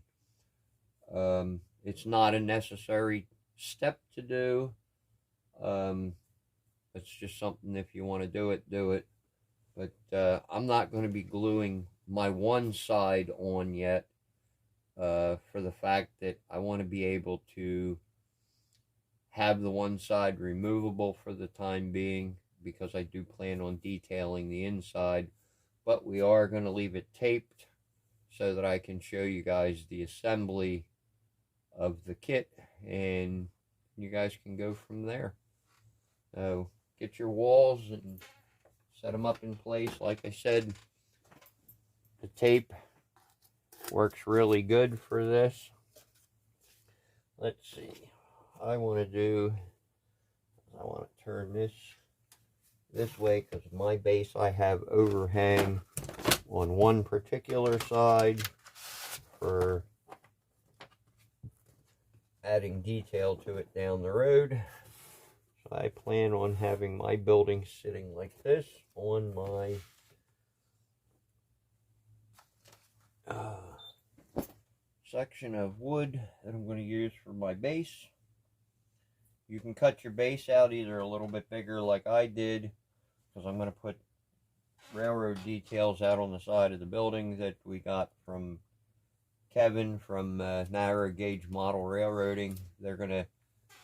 It's not a necessary step to do. It's just something, if you want to do it, do it. But I'm not going to be gluing my one side on yet, for the fact that I want to be able to have the one side removable for the time being, because I do plan on detailing the inside. But we are going to leave it taped so that I can show you guys the assembly of the kit, and you guys can go from there. So get your walls and set them up in place. Like I said, the tape works really good for this. Let's see. I want to turn this way, because my base, I have overhang on one particular side for adding detail to it down the road. So I plan on having my building sitting like this on my section of wood that I'm going to use for my base. You can cut your base out either a little bit bigger like I did, because I'm going to put railroad details out on the side of the building that we got from Kevin from Narrow Gauge Model Railroading. They're going to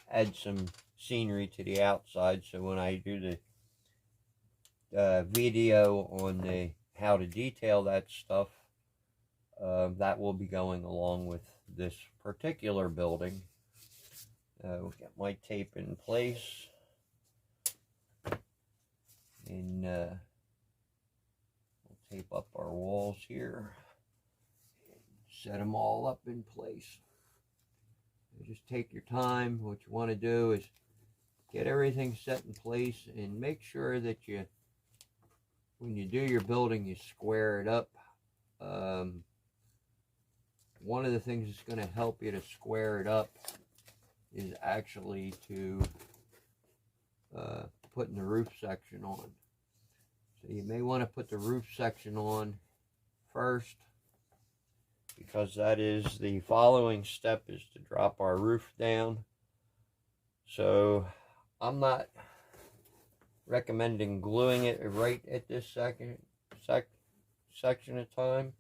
add some scenery to the outside, so when I do the video on the how to detail that stuff, that will be going along with this particular building. We'll get my tape in place, and we'll tape up our walls here, set them all up in place. Just take your time. What you want to do is get everything set in place and make sure that you, when you do your building, you square it up. One of the things that's going to help you to square it up is actually to putting the roof section on. So you may want to put the roof section on first, because that is the following step, is to drop our roof down. So I'm not recommending gluing it right at this section of time.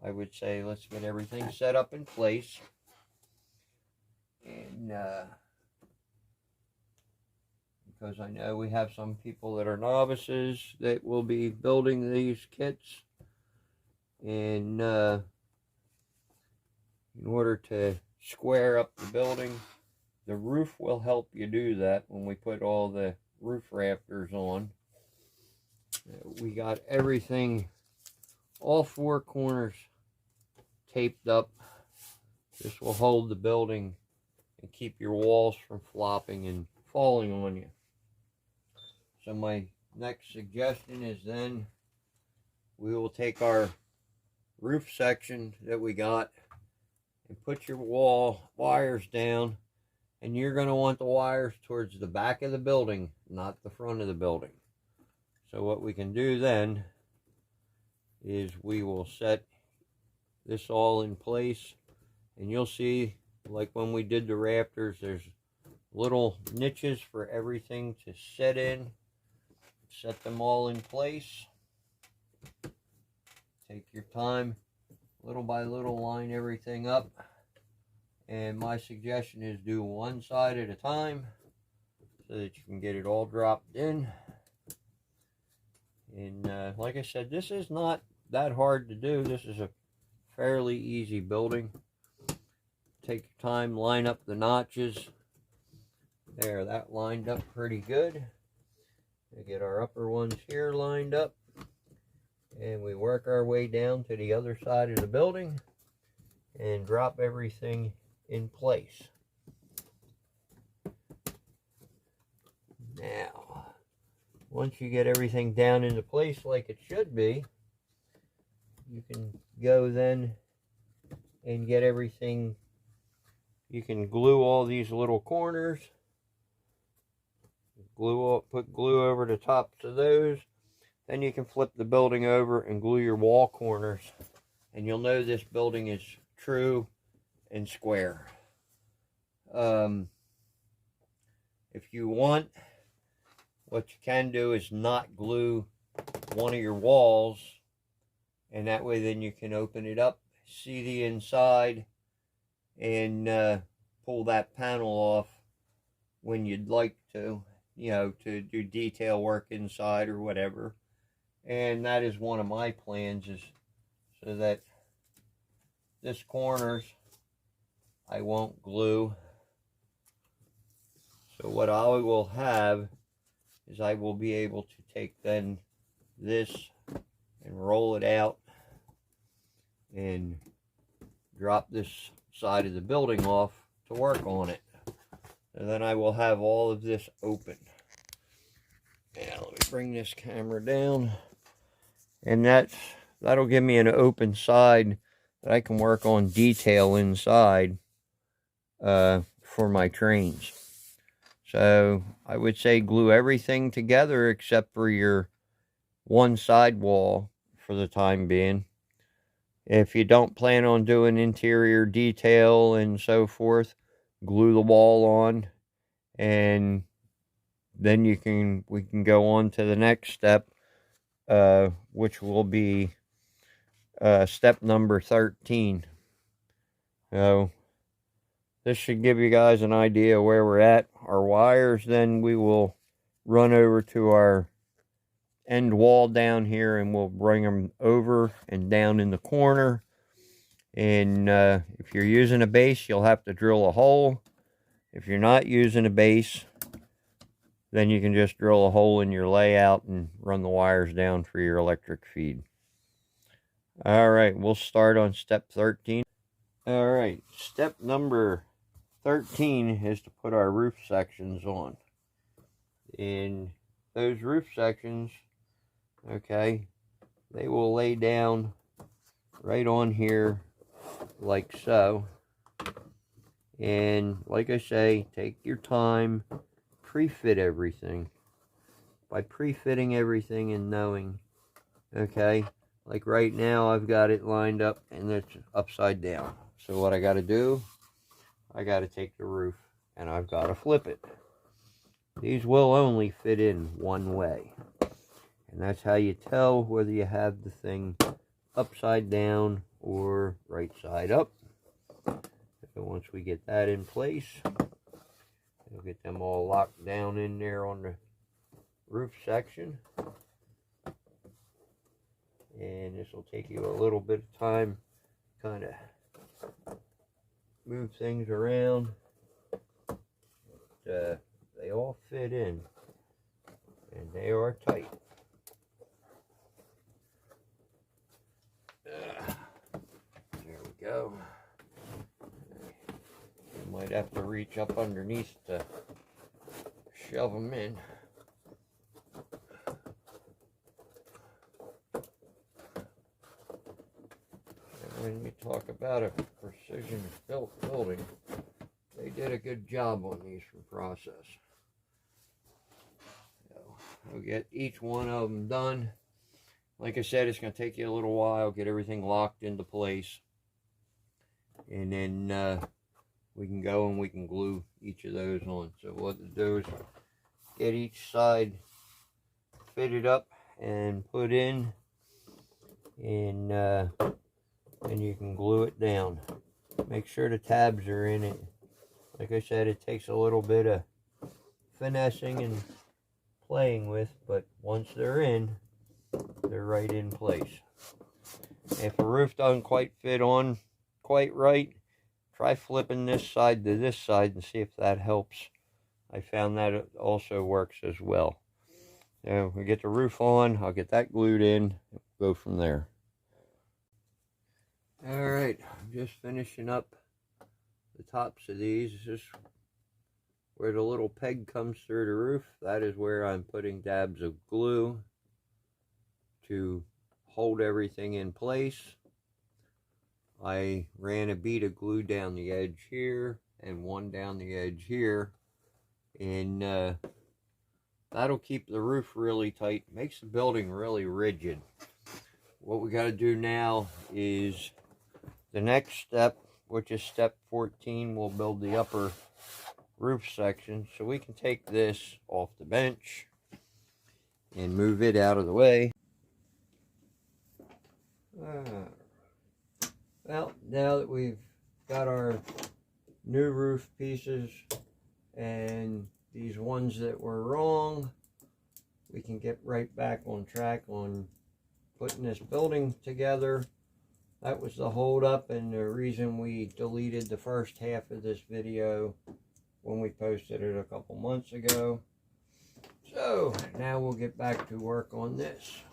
I would say let's get everything set up in place, and because I know we have some people that are novices that will be building these kits, and in order to square up the building, the roof will help you do that. When we put all the roof rafters on, we got everything, all four corners taped up. This will hold the building and keep your walls from flopping and falling on you. So my next suggestion is then we will take our roof section that we got and put your wall wires down, and you're going to want the wires towards the back of the building, not the front of the building. So what we can do then is we will set this all in place, and you'll see, like when we did the rafters, there's little niches for everything to set in. Set them all in place. Take your time, little by little, line everything up. And my suggestion is do one side at a time so that you can get it all dropped in. And like I said, this is not that hard to do. This is a fairly easy building. Take your time, line up the notches. There, that lined up pretty good. We get our upper ones here lined up, and we work our way down to the other side of the building and drop everything in place. Now, once you get everything down into place like it should be, you can go then and get everything. You can glue all these little corners. Put glue over the tops of those. Then you can flip the building over and glue your wall corners, and you'll know this building is true and square. If you want, what you can do is not glue one of your walls, and that way then you can open it up, see the inside, and pull that panel off when you'd like to, you know, to do detail work inside or whatever. And that is one of my plans, is so that this corners I won't glue. So what I will have is I will be able to take then this and roll it out and drop this side of the building off to work on it. And then I will have all of this open. Now let me bring this camera down, and that'll give me an open side that I can work on detail inside for my trains. So I would say glue everything together except for your one side wall for the time being. If you don't plan on doing interior detail and so forth, glue the wall on, and then we can go on to the next step, which will be step number 13. So this should give you guys an idea where we're at. Our wires, then we will run over to our end wall down here, and we'll bring them over and down in the corner. And if you're using a base, you'll have to drill a hole. If you're not using a base, then you can just drill a hole in your layout and run the wires down for your electric feed. All right, we'll start on step 13. All right, step number 13 is to put our roof sections on. And those roof sections, okay, they will lay down right on here like so. And like I say, take your time, pre-fit everything. By pre-fitting everything and knowing, okay, like right now I've got it lined up and it's upside down. So what I got to do, I got to take the roof and I've got to flip it. These will only fit in one way. And that's how you tell whether you have the thing upside down or right side up. So once we get that in place, we'll get them all locked down in there on the roof section. And this will take you a little bit of time to kind of move things around. But, they all fit in and they are tight. There we go. You might have to reach up underneath to shove them in. When you talk about a precision built building, they did a good job on these from PROSESS. So we'll get each one of them done. Like I said, it's going to take you a little while, get everything locked into place. And then we can go and we can glue each of those on. So what to do is get each side fitted up and put in, and you can glue it down. Make sure the tabs are in it. Like I said, it takes a little bit of finessing and playing with, but once they're in, they're right in place. If a roof doesn't quite fit on quite right, try flipping this side to this side and see if that helps. I found that it also works as well. So we get the roof on, I'll get that glued in, go from there. Alright, I'm just finishing up the tops of these. This is where the little peg comes through the roof. That is where I'm putting dabs of glue to hold everything in place. I ran a bead of glue down the edge here and one down the edge here, and that'll keep the roof really tight, makes the building really rigid. What we got to do now is the next step, which is step 14. We'll build the upper roof section. So we can take this off the bench and move it out of the way. Well, now that we've got our new roof pieces and these ones that were wrong, we can get right back on track on putting this building together. That was the hold up and the reason we deleted the first half of this video when we posted it a couple months ago. So now we'll get back to work on this.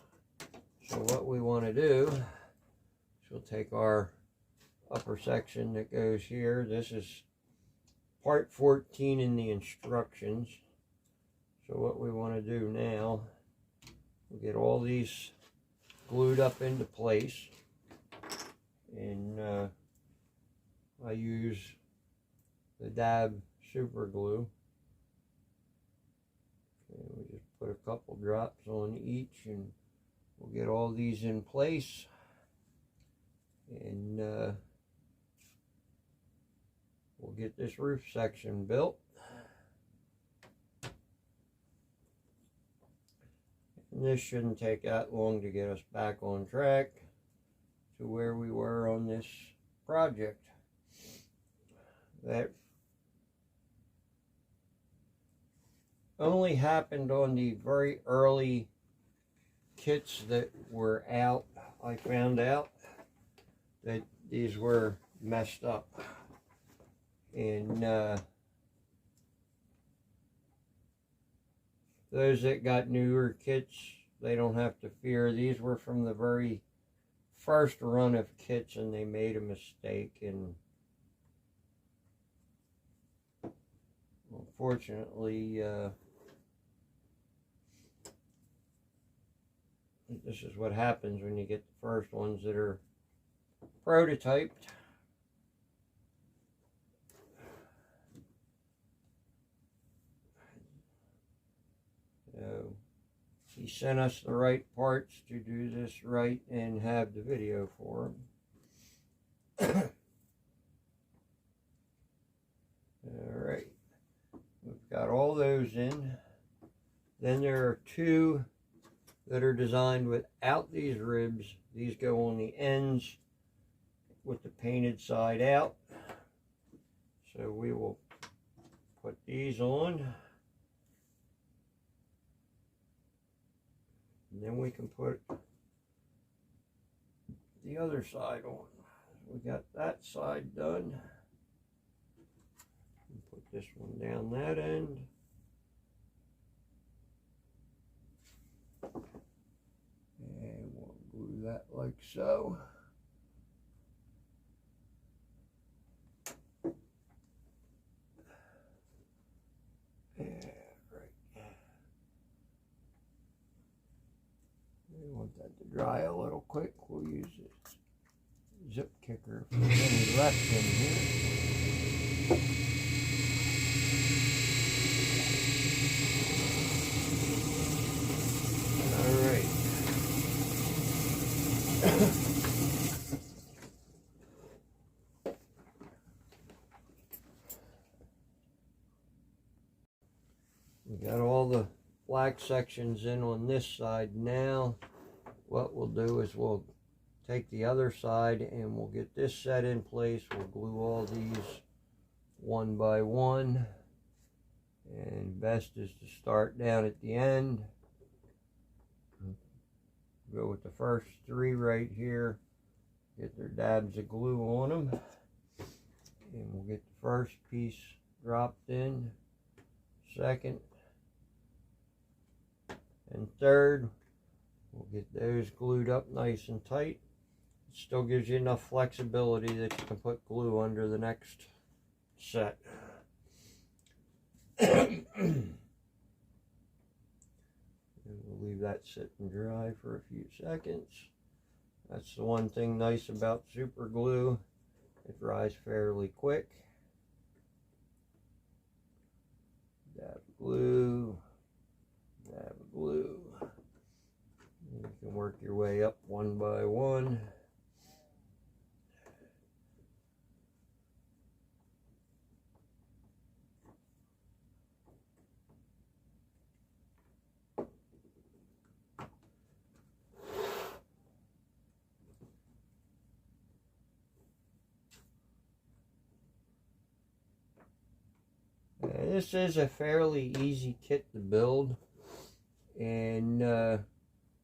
So what we want to do is we'll take our upper section that goes here. This is part 14 in the instructions. So what we want to do now, we'll get all these glued up into place. And I use the dab super glue. Okay, we just put a couple drops on each and we'll get all these in place. And we'll get this roof section built. And this shouldn't take that long to get us back on track to where we were on this project. That only happened on the very early kits that were out. I found out that these were messed up, and those that got newer kits, they don't have to fear. These were from the very first run of kits, and they made a mistake, and unfortunately this is what happens when you get the first ones that are prototyped. So he sent us the right parts to do this right and have the video for them. Alright, we've got all those in. Then there are two that are designed without these ribs. These go on the ends with the painted side out. So we will put these on. And then we can put the other side on. We got that side done. Put this one down that end. And we'll glue that like so. Yeah, right. We want that to dry a little quick. We'll use this zip kicker if there's any left in here. Alright. We got all the black sections in on this side now. What we'll do is we'll take the other side and we'll get this set in place. We'll glue all these one by one. And best is to start down at the end. Go with the first three right here. Get their dabs of glue on them. And we'll get the first piece dropped in. Second and third. We'll get those glued up nice and tight. It still gives you enough flexibility that you can put glue under the next set. And we'll leave that sit and dry for a few seconds. That's the one thing nice about super glue. It dries fairly quick. Dab of glue. Dab of glue. You can work your way up one by one. This is a fairly easy kit to build, and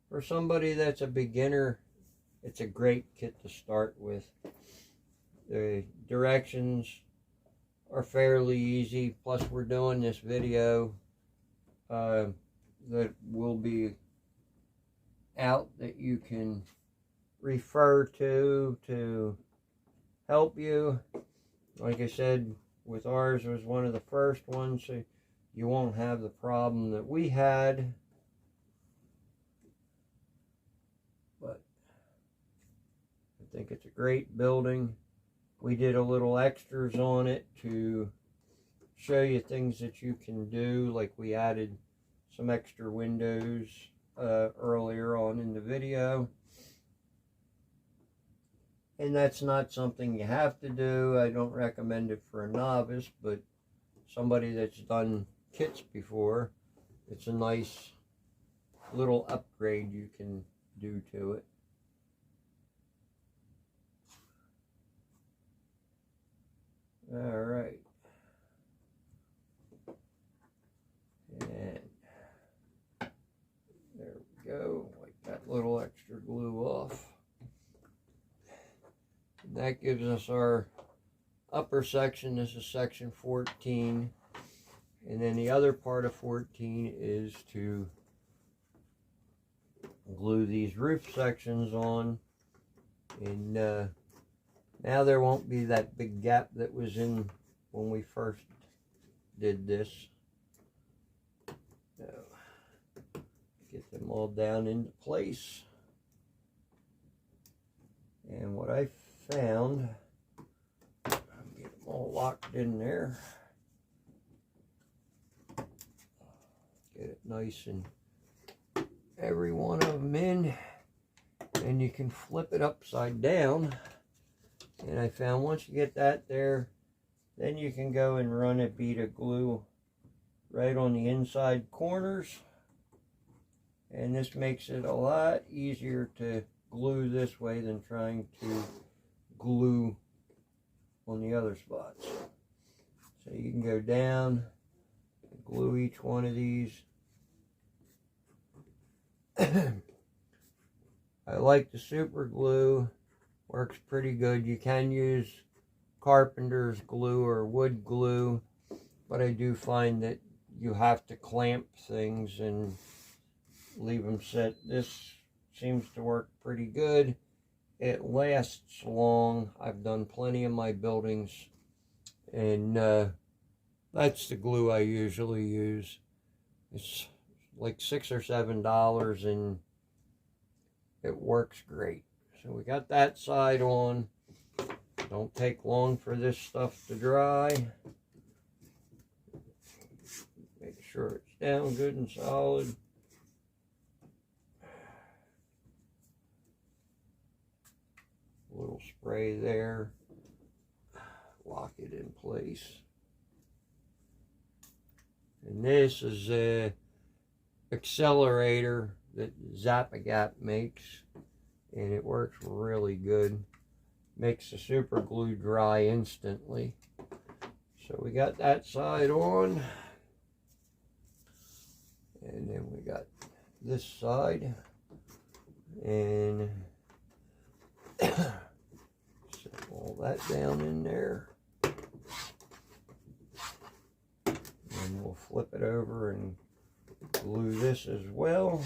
for somebody that's a beginner, it's a great kit to start with. The directions are fairly easy, plus we're doing this video that will be out that you can refer to help you. Like I said, with ours, it was one of the first ones, so you won't have the problem that we had. But I think it's a great building. We did a little extras on it to show you things that you can do, like we added some extra windows earlier on in the video. And that's not something you have to do. I don't recommend it for a novice, but somebody that's done kits before, it's a nice little upgrade you can do to it. All right. And there we go. Wipe that little extra glue off. And that gives us our upper section. This is section 14. And then the other part of 14 is to glue these roof sections on. And now there won't be that big gap that was in when we first did this. So, get them all down into place. And what I found, get them all locked in there. Get it nice and every one of them in. And you can flip it upside down. And I found once you get that there, then you can go and run a bead of glue right on the inside corners. And this makes it a lot easier to glue this way than trying to glue on the other spots. So you can go down, glue each one of these. I like the super glue. Works pretty good. You can use carpenter's glue or wood glue, but I do find that you have to clamp things and leave them set. This seems to work pretty good. It lasts long. I've done plenty of my buildings, and that's the glue I usually use. It's like $6 or $7, and it works great. So we got that side on. Don't take long for this stuff to dry. Make sure it's down good and solid. A little spray there. Lock it in place. And this is a accelerator that Zap-A-Gap makes. And it works really good. Makes the super glue dry instantly. So we got that side on. And then we got this side. And set all that down in there. And we'll flip it over and glue this as well.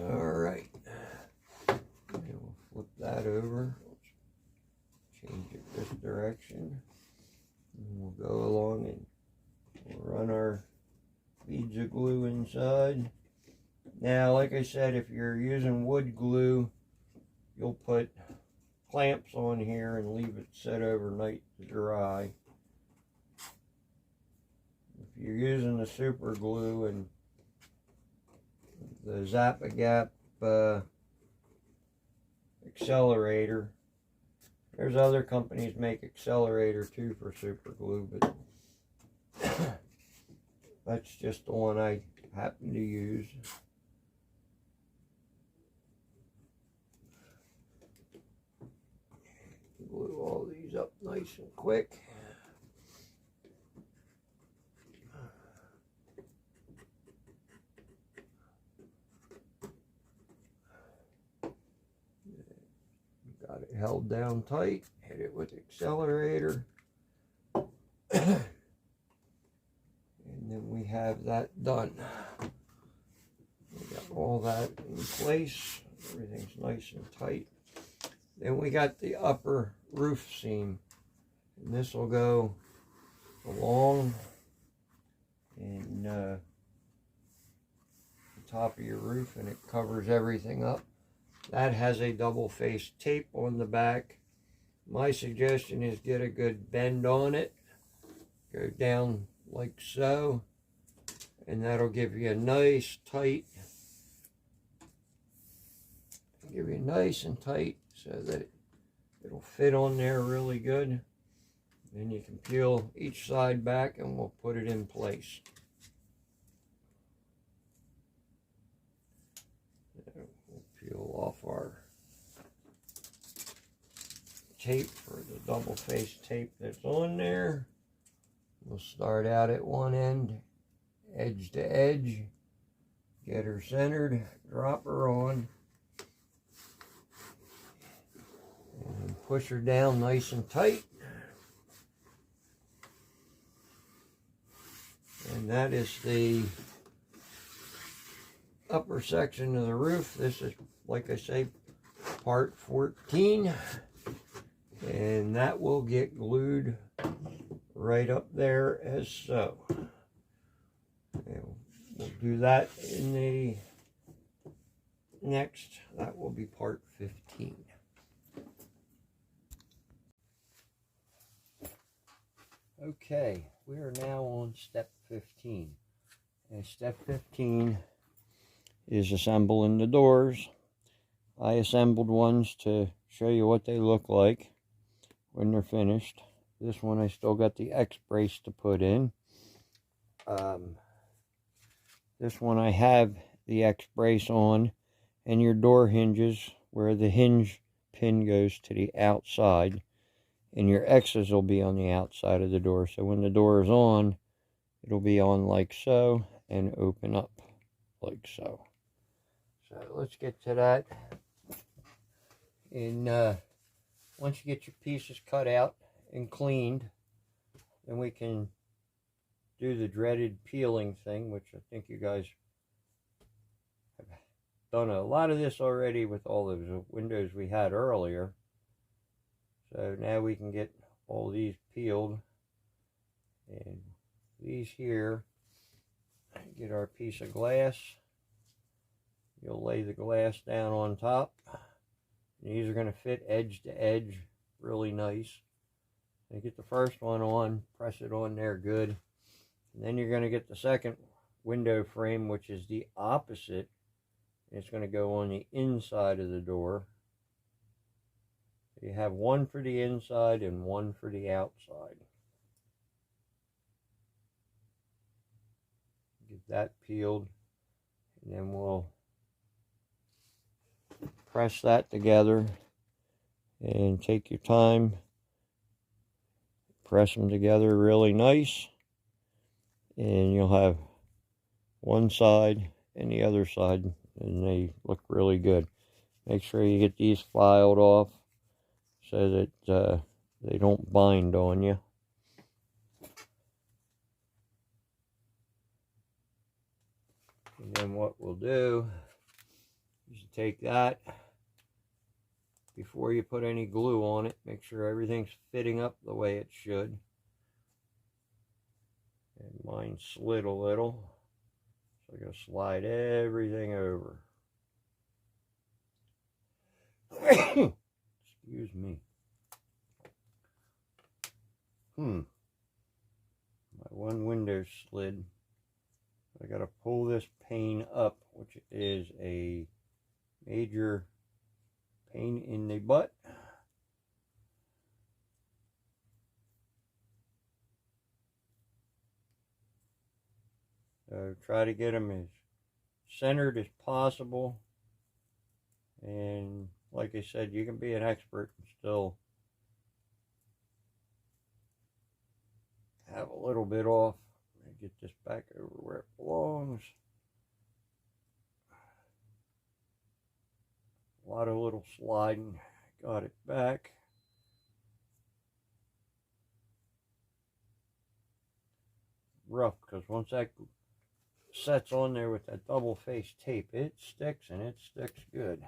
Alright, and we'll flip that over, change it this direction, and we'll go along and we'll run our beads of glue inside. Now, like I said, if you're using wood glue, you'll put clamps on here and leave it set overnight to dry. If you're using the super glue and the Zap-A-Gap accelerator, there's other companies make accelerator too for super glue, but that's just the one I happen to use. Glue all these up nice and quick. Got it held down tight, hit it with the accelerator. And then we have that done. We got all that in place. Everything's nice and tight. Then we got the upper roof seam. And this will go along and the top of your roof, and it covers everything up. That has a double-faced tape on the back. My suggestion is get a good bend on it. Go down like so. And that'll give you a nice tight, and tight so that It'll fit on there really good. Then you can peel each side back and we'll put it in place. We'll peel off our tape for the double face tape that's on there. We'll start out at one end, edge to edge, get her centered, drop her on, and push her down nice and tight. And that is the upper section of the roof. This is, like I say, part 14. And that will get glued right up there as so. And we'll do that in the next. That will be part 15. Okay, we are now on step 15. And step 15 is assembling the doors. I assembled ones to show you what they look like when they're finished. This one I still got the X brace to put in. This one I have the X brace on, and your door hinges where the hinge pin goes to the outside, and your X's will be on the outside of the door. So when the door is on, it'll be on like so and open up like so. So let's get to that. And once you get your pieces cut out and cleaned, then we can do the dreaded peeling thing, which I think you guys have done a lot of this already with all those windows we had earlier. So now we can get all these peeled, and these here, get our piece of glass. You'll lay the glass down on top. These are going to fit edge to edge really nice. You get the first one on, press it on there good. And then you're going to get the second window frame, which is the opposite. It's going to go on the inside of the door. You have one for the inside and one for the outside. Get that peeled, and then we'll press that together, and take your time, press them together really nice, and you'll have one side and the other side, and they look really good. Make sure you get these filed off so that they don't bind on you. And then what we'll do is take that, before you put any glue on it, make sure everything's fitting up the way it should. And mine slid a little, so I'm going to slide everything over. Excuse me. My one window slid. I got to pull this pane up, which is a major pain in the butt. So try to get them as centered as possible. And like I said, you can be an expert and still have a little bit off. Get this back over where it belongs. A lot of little sliding. Got it back. Rough, because once that sets on there with that double face tape, it sticks, and it sticks good.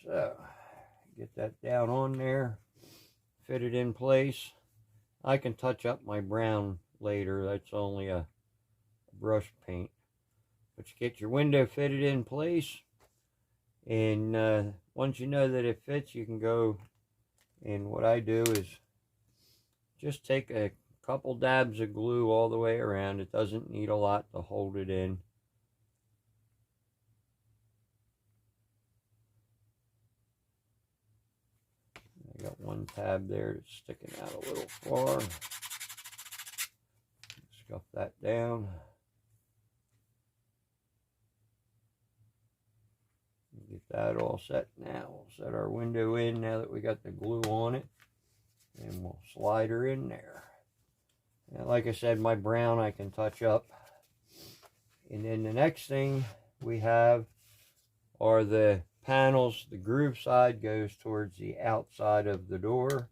So get that down on there, fit it in place. I can touch up my brown later. That's only a brush paint. But you get your window fitted in place, and once you know that it fits, you can go, and what I do is just take a couple dabs of glue all the way around. It doesn't need a lot to hold it in. one tab there that's sticking out a little far. Scuff that down. Get that all set now. We'll set our window in now that we got the glue on it. And we'll slide her in there. Now, like I said, my brown I can touch up. And then the next thing we have are the panels. The groove side goes towards the outside of the door.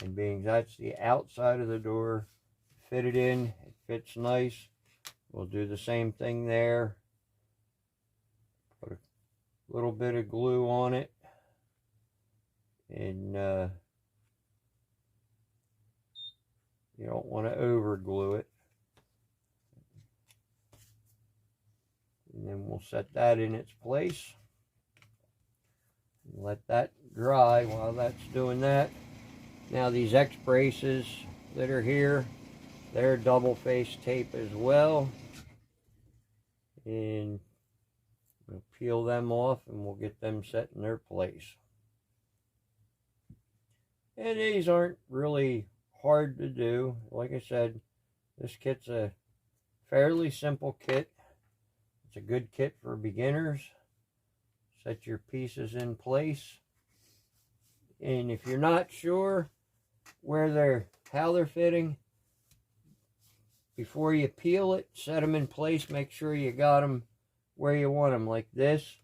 And being that's the outside of the door, fit it in. It fits nice. We'll do the same thing there. Put a little bit of glue on it. And you don't want to over glue it. And then we'll set that in its place. And let that dry while that's doing that. Now these X braces that are here, they're double face tape as well. And we'll peel them off and we'll get them set in their place. And these aren't really hard to do. Like I said, this kit's a fairly simple kit. It's a good kit for beginners. Set your pieces in place. And if you're not sure how they're fitting, before you peel it, set them in place. Make sure you got them where you want them, like this.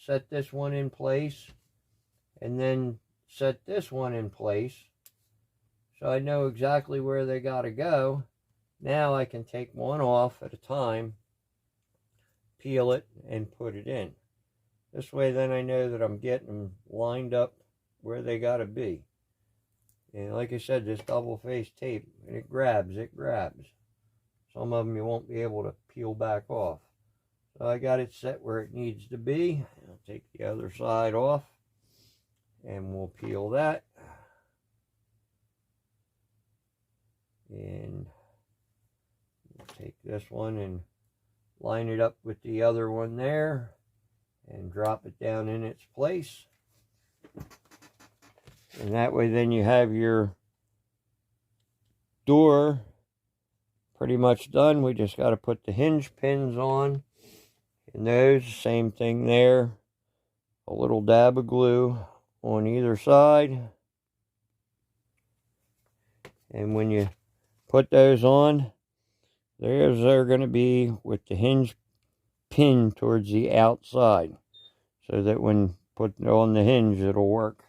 Set this one in place, and then set this one in place. So I know exactly where they got to go. Now I can take one off at a time, peel it, and put it in. This way then I know that I'm getting them lined up where they got to be. And like I said, this double face tape, and it grabs. Some of them you won't be able to peel back off. So I got it set where it needs to be. I'll take the other side off, and we'll peel that. And we'll take this one and line it up with the other one there and drop it down in its place. And that way then you have your door pretty much done. We just got to put the hinge pins on. And those, same thing there. A little dab of glue on either side. And when you put those on, they're going to be with the hinge pin towards the outside, so that when putting it on the hinge, it'll work.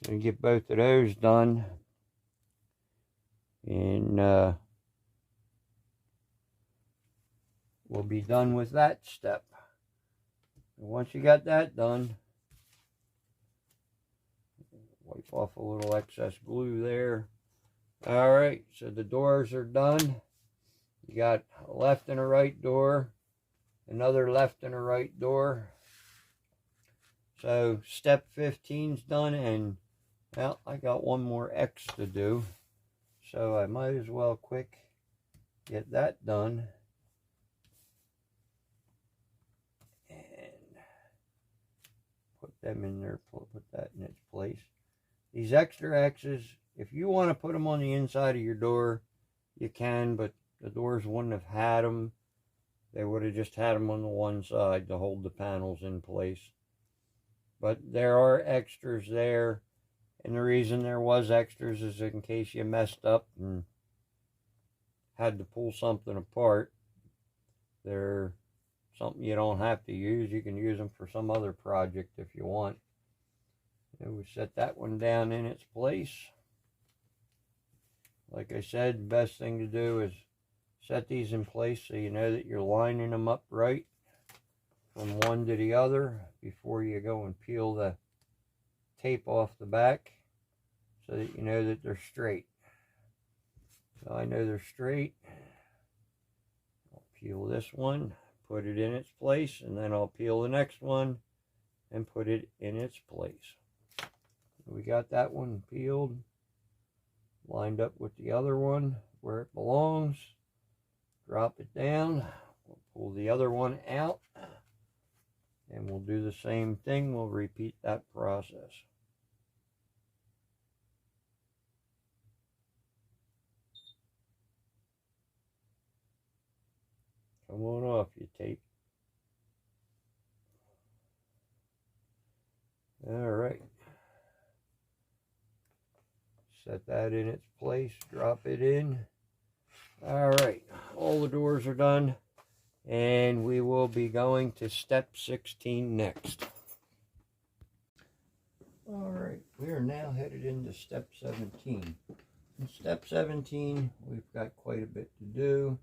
And get both of those done, and we'll be done with that step. And once you got that done, wipe off a little excess glue there. All right, so the doors are done. You got a left and a right door, another left and a right door. So step 15's done, and well, I got one more X to do, so I might as well quick get that done. And put them in there, put that in its place. These extra X's, if you want to put them on the inside of your door, you can, but the doors wouldn't have had them. They would have just had them on the one side to hold the panels in place. But there are extras there. And the reason there was extras is in case you messed up and had to pull something apart. They're something you don't have to use. You can use them for some other project if you want. And we set that one down in its place. Like I said, the best thing to do is set these in place so you know that you're lining them up right from one to the other before you go and peel the tape off the back, so that you know that they're straight. So I know they're straight. I'll peel this one, put it in its place, and then I'll peel the next one and put it in its place. We got that one peeled, lined up with the other one where it belongs. Drop it down. We'll pull the other one out, and we'll do the same thing. We'll repeat that process. Come on off, you tape. Alright. Set that in its place, drop it in. Alright, all the doors are done, and we will be going to step 16 next. Alright, we are now headed into step 17. In step 17, we've got quite a bit to do,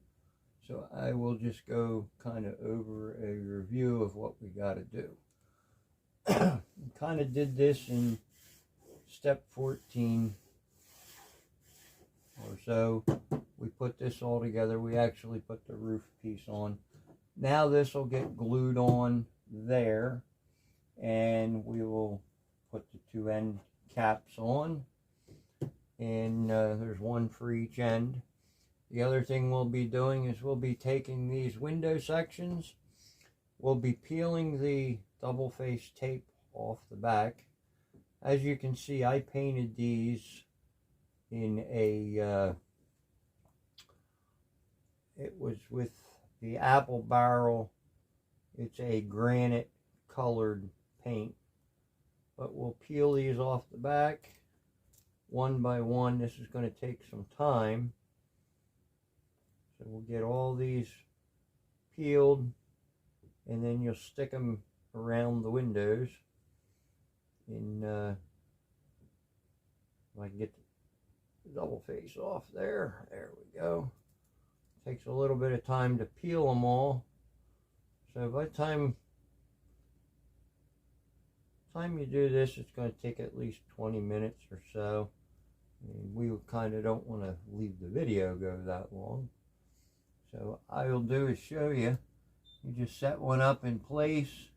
so I will just go kind of over a review of what we got to do. Kind of did this in step 14 or so. We put this all together. We actually put the roof piece on. Now this will get glued on there, and we will put the two end caps on, and there's one for each end. The other thing we'll be doing is we'll be taking these window sections, we'll be peeling the double face tape off the back. As you can see, I painted these in a it was with the apple barrel. It's a granite colored paint, but we'll peel these off the back one by one. This is going to take some time, so we'll get all these peeled, and then you'll stick them around the windows. In if I can get the double face off there. There we go. Takes a little bit of time to peel them all, so by the time you do this, it's going to take at least 20 minutes or so, and we kind of don't want to leave the video go that long. So I will do is show you. You just set one up in place,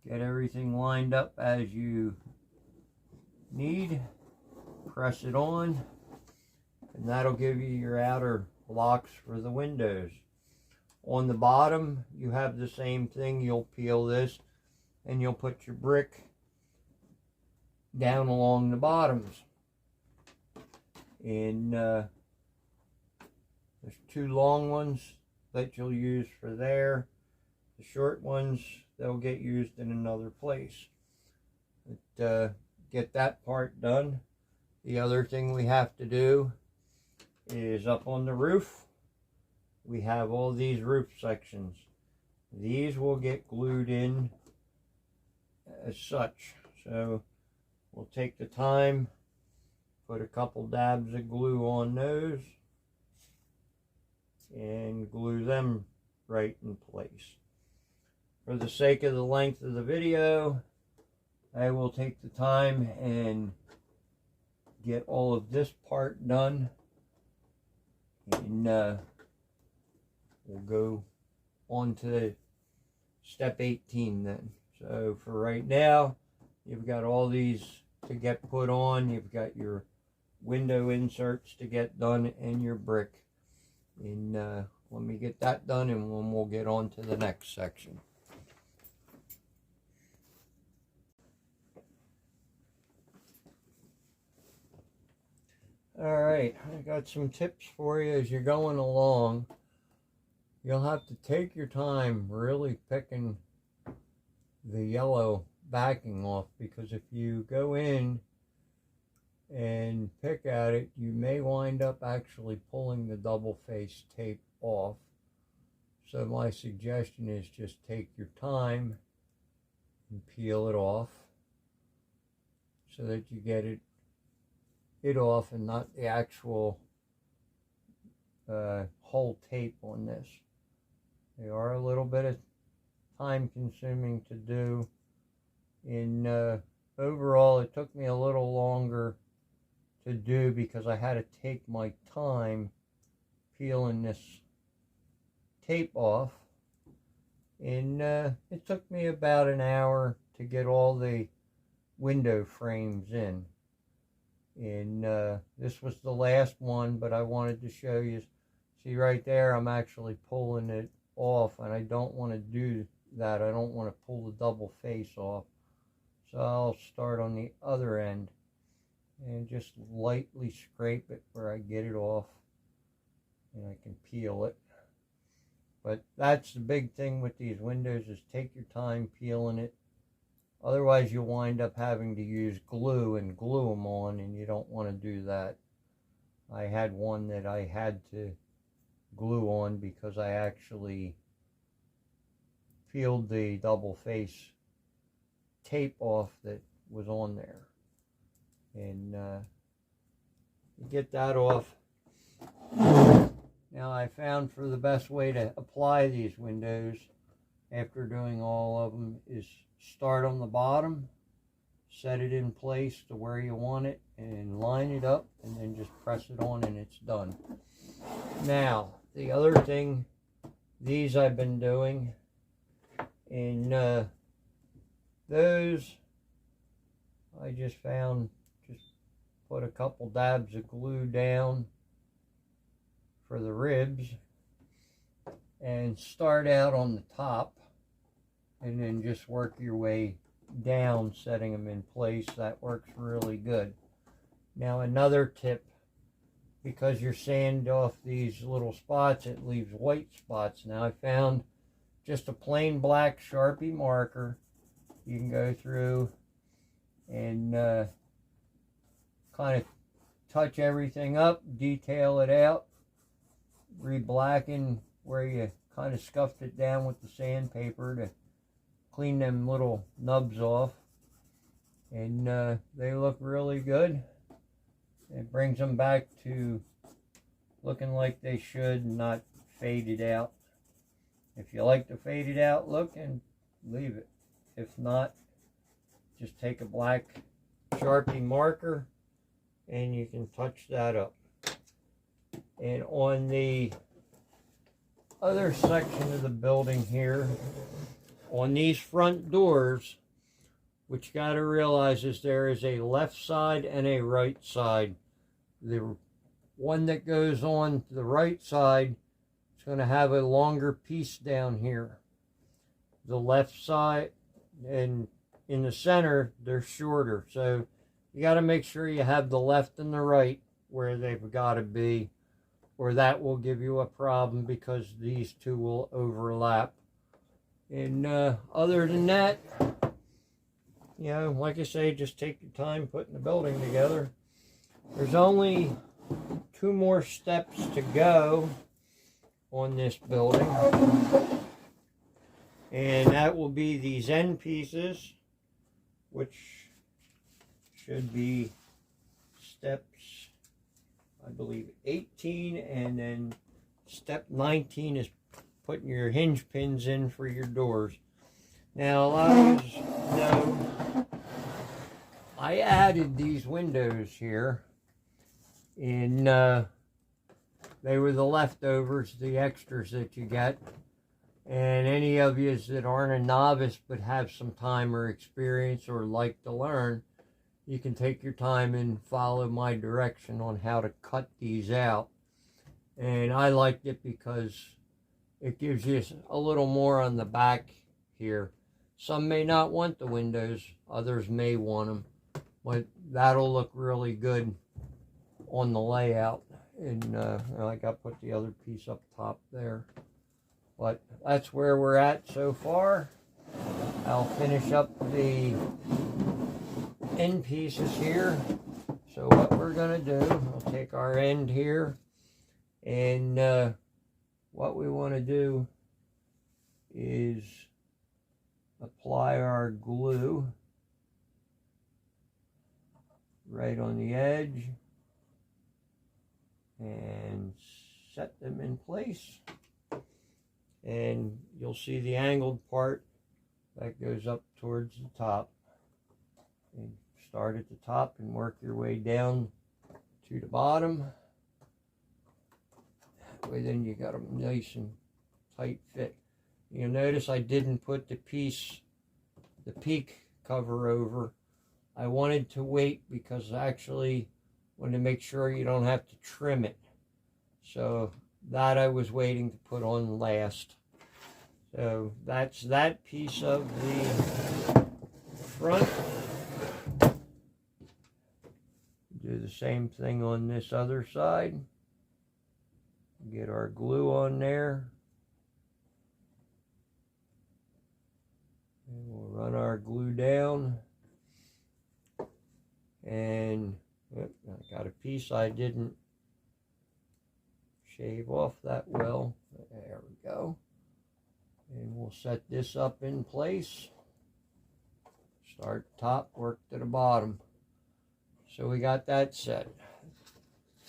get everything lined up as you need, press it on, and that'll give you your outer blocks for the windows. On the bottom, you have the same thing. You'll peel this, and you'll put your brick down along the bottoms. And there's two long ones that you'll use for there. The short ones, they'll get used in another place. But, get that part done. The other thing we have to do is up on the roof. We have all these roof sections. These will get glued in as such. So we'll take the time, put a couple dabs of glue on those, and glue them right in place. For the sake of the length of the video, I will take the time and get all of this part done, and we'll go on to step 18 then. So for right now, you've got all these to get put on. You've got your window inserts to get done and your brick. And let me get that done, and then we'll get on to the next section. Alright, I got some tips for you as you're going along. You'll have to take your time really picking the yellow backing off, because if you go in and pick at it, you may wind up actually pulling the double face tape off. So my suggestion is just take your time and peel it off so that you get it off and not the actual whole tape on this. They are a little bit of time consuming to do. In overall, it took me a little longer to do because I had to take my time peeling this tape off, and it took me about an hour to get all the window frames in. And this was the last one, but I wanted to show you. See right there, I'm actually pulling it off, and I don't want to do that. I don't want to pull the double face off. So I'll start on the other end and just lightly scrape it where I get it off, and I can peel it. But that's the big thing with these windows, is take your time peeling it. Otherwise you'll wind up having to use glue and glue them on, and you don't want to do that. I had one that I had to glue on because I actually peeled the double face tape off that was on there. And you get that off. Now I found for the best way to apply these windows after doing all of them is start on the bottom, set it in place to where you want it, and line it up, and then just press it on and it's done. Now, the other thing, these I've been doing, and those I just found, just put a couple dabs of glue down for the ribs and start out on the top and then just work your way down, setting them in place. That works really good. Now another tip, because you're sanding off these little spots, it leaves white spots. Now I found just a plain black Sharpie marker. You can go through and kind of touch everything up, detail it out, re-blacken where you kind of scuffed it down with the sandpaper to clean them little nubs off, and they look really good. It brings them back to looking like they should, not faded out. If you like the faded out look, and leave it. If not, just take a black Sharpie marker and you can touch that up. And on the other section of the building here, on these front doors, what you got to realize is there is a left side and a right side. The one that goes on the right side is going to have a longer piece down here. The left side and in the center, they're shorter. So you got to make sure you have the left and the right where they've got to be, or that will give you a problem because these two will overlap. And other than that, you know, like I say, just take your time putting the building together. There's only 2 more steps to go on this building, and that will be these end pieces, which should be steps, I believe, 18, and then step 19 is putting your hinge pins in for your doors. Now, a lot of you know, I added these windows here, and they were the leftovers, the extras that you get. And any of you that aren't a novice but have some time or experience or like to learn, you can take your time and follow my direction on how to cut these out. And I liked it because it gives you a little more on the back here. Some may not want the windows, others may want them, but that'll look really good on the layout. And like I put the other piece up top there. But that's where we're at so far. I'll finish up the end pieces here. So what we're going to do, I'll take our end here, and what we want to do is apply our glue right on the edge and set them in place. And you'll see the angled part that goes up towards the top. And start at the top and work your way down to the bottom. That way then you got a nice and tight fit. You'll notice I didn't put the peak cover over. I wanted to wait because I actually wanted to make sure you don't have to trim it. So that I was waiting to put on last. So that's that piece of the front. Do the same thing on this other side. Get our glue on there. our glue down. And I got a piece I didn't shave off that well. There we go. And we'll set this up in place. Start top, work to the bottom. So we got that set.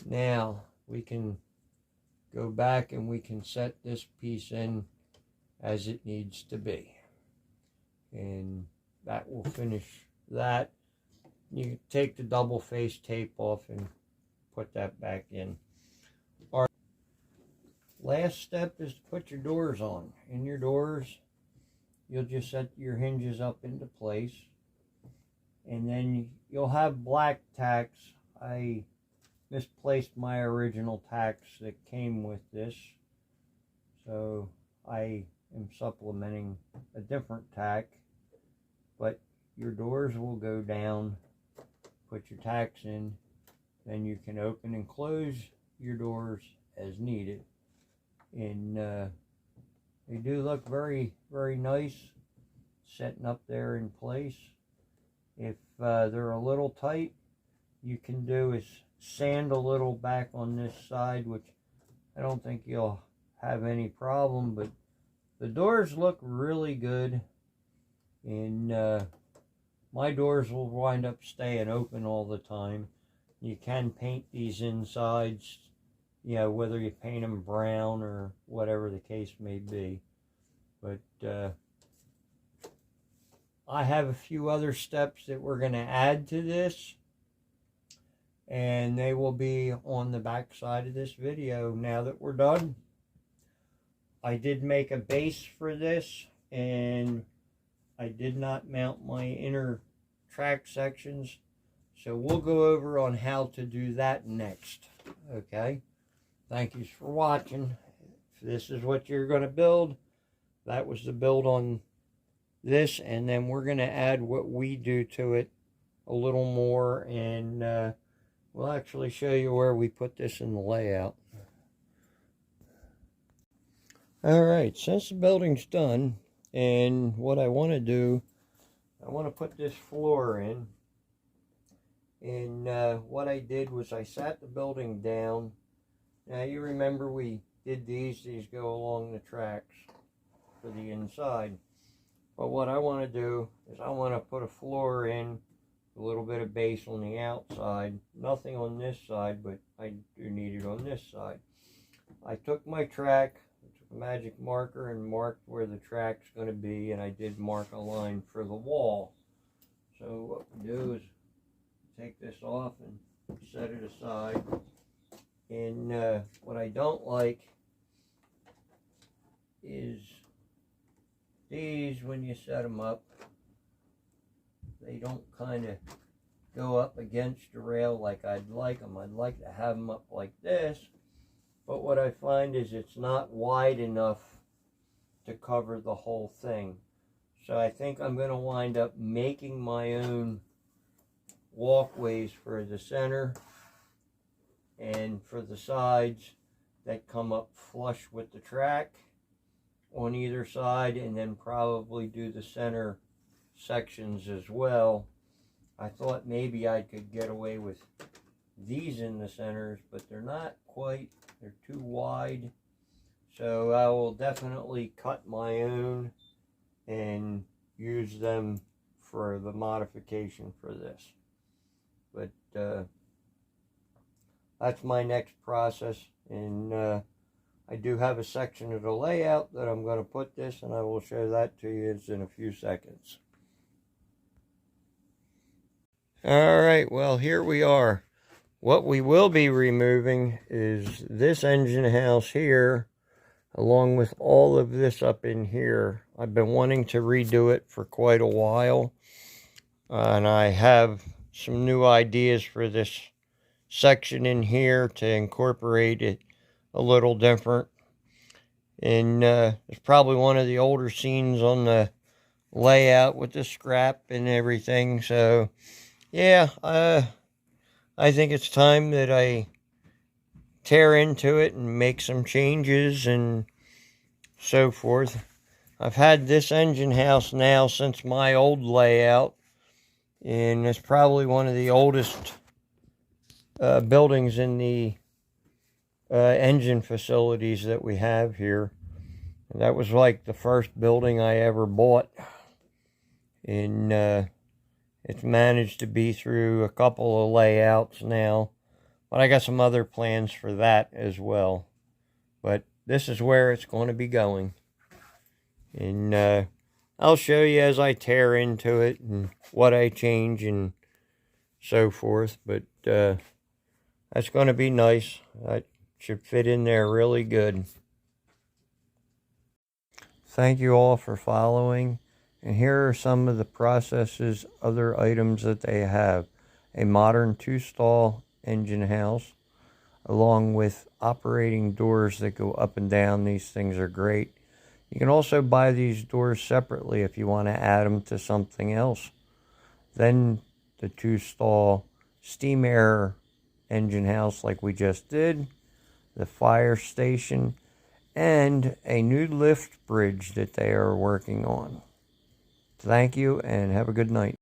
Now we can go back and we can set this piece in as it needs to be. And that will finish that. You take the double face tape off and put that back in. Our last step is to put your doors on. In your doors, you'll just set your hinges up into place. And then you'll have black tacks. I misplaced my original tacks that came with this. So I am supplementing a different tack. But your doors will go down. Put your tacks in. Then you can open and close your doors as needed. And they do look very, very nice setting up there in place. If they're a little tight, you can do is sand a little back on this side, which I don't think you'll have any problem, but the doors look really good. And my doors will wind up staying open all the time. You can paint these insides, you know, whether you paint them brown or whatever the case may be. But I have a few other steps that we're going to add to this, and they will be on the back side of this video now that we're done. I did make a base for this, and I did not mount my inner track sections, so we'll go over on how to do that next. Okay, thank you for watching. If this is what you're going to build, that was the build on this, and then we're going to add what we do to it a little more, and we'll actually show you where we put this in the layout. Alright, since the building's done, and what I want to do, I want to put this floor in. And what I did was I sat the building down. Now you remember we did these go along the tracks for the inside. But what I want to do is I want to put a floor in, a little bit of base on the outside. Nothing on this side, but I do need it on this side. I took my track, I took a magic marker and marked where the track's going to be, and I did mark a line for the wall. So what we do is take this off and set it aside. And what I don't like is these, when you set them up, they don't kind of go up against the rail like I'd like them. I'd like to have them up like this, but what I find is it's not wide enough to cover the whole thing. So I think I'm going to wind up making my own walkways for the center and for the sides that come up flush with the track on either side, and then probably do the center sections as well. I thought maybe I could get away with these in the centers, but they're not quite. They're too wide. So I will definitely cut my own and use them for the modification for this. But that's my next process, and I do have a section of the layout that I'm going to put this, and I will show that to you in a few seconds. Alright, well, here we are. What we will be removing is this engine house here, along with all of this up in here. I've been wanting to redo it for quite a while, and I have some new ideas for this section in here to incorporate it a little different. And it's probably one of the older scenes on the layout with the scrap and everything. So yeah, I think it's time that I tear into it and make some changes and so forth. I've had this engine house now since my old layout, and it's probably one of the oldest buildings in the engine facilities that we have here. And that was like the first building I ever bought, and it's managed to be through a couple of layouts now, but I got some other plans for that as well. But this is where it's going to be going, and I'll show you as I tear into it and what I change and so forth. But that's going to be nice. That should fit in there really good. Thank you all for following. And here are some of the PROSESS's other items that they have. A modern 2-stall engine house, along with operating doors that go up and down. These things are great. You can also buy these doors separately if you want to add them to something else. Then the 2-stall steam air engine house like we just did, the fire station, and a new lift bridge that they are working on. Thank you and have a good night.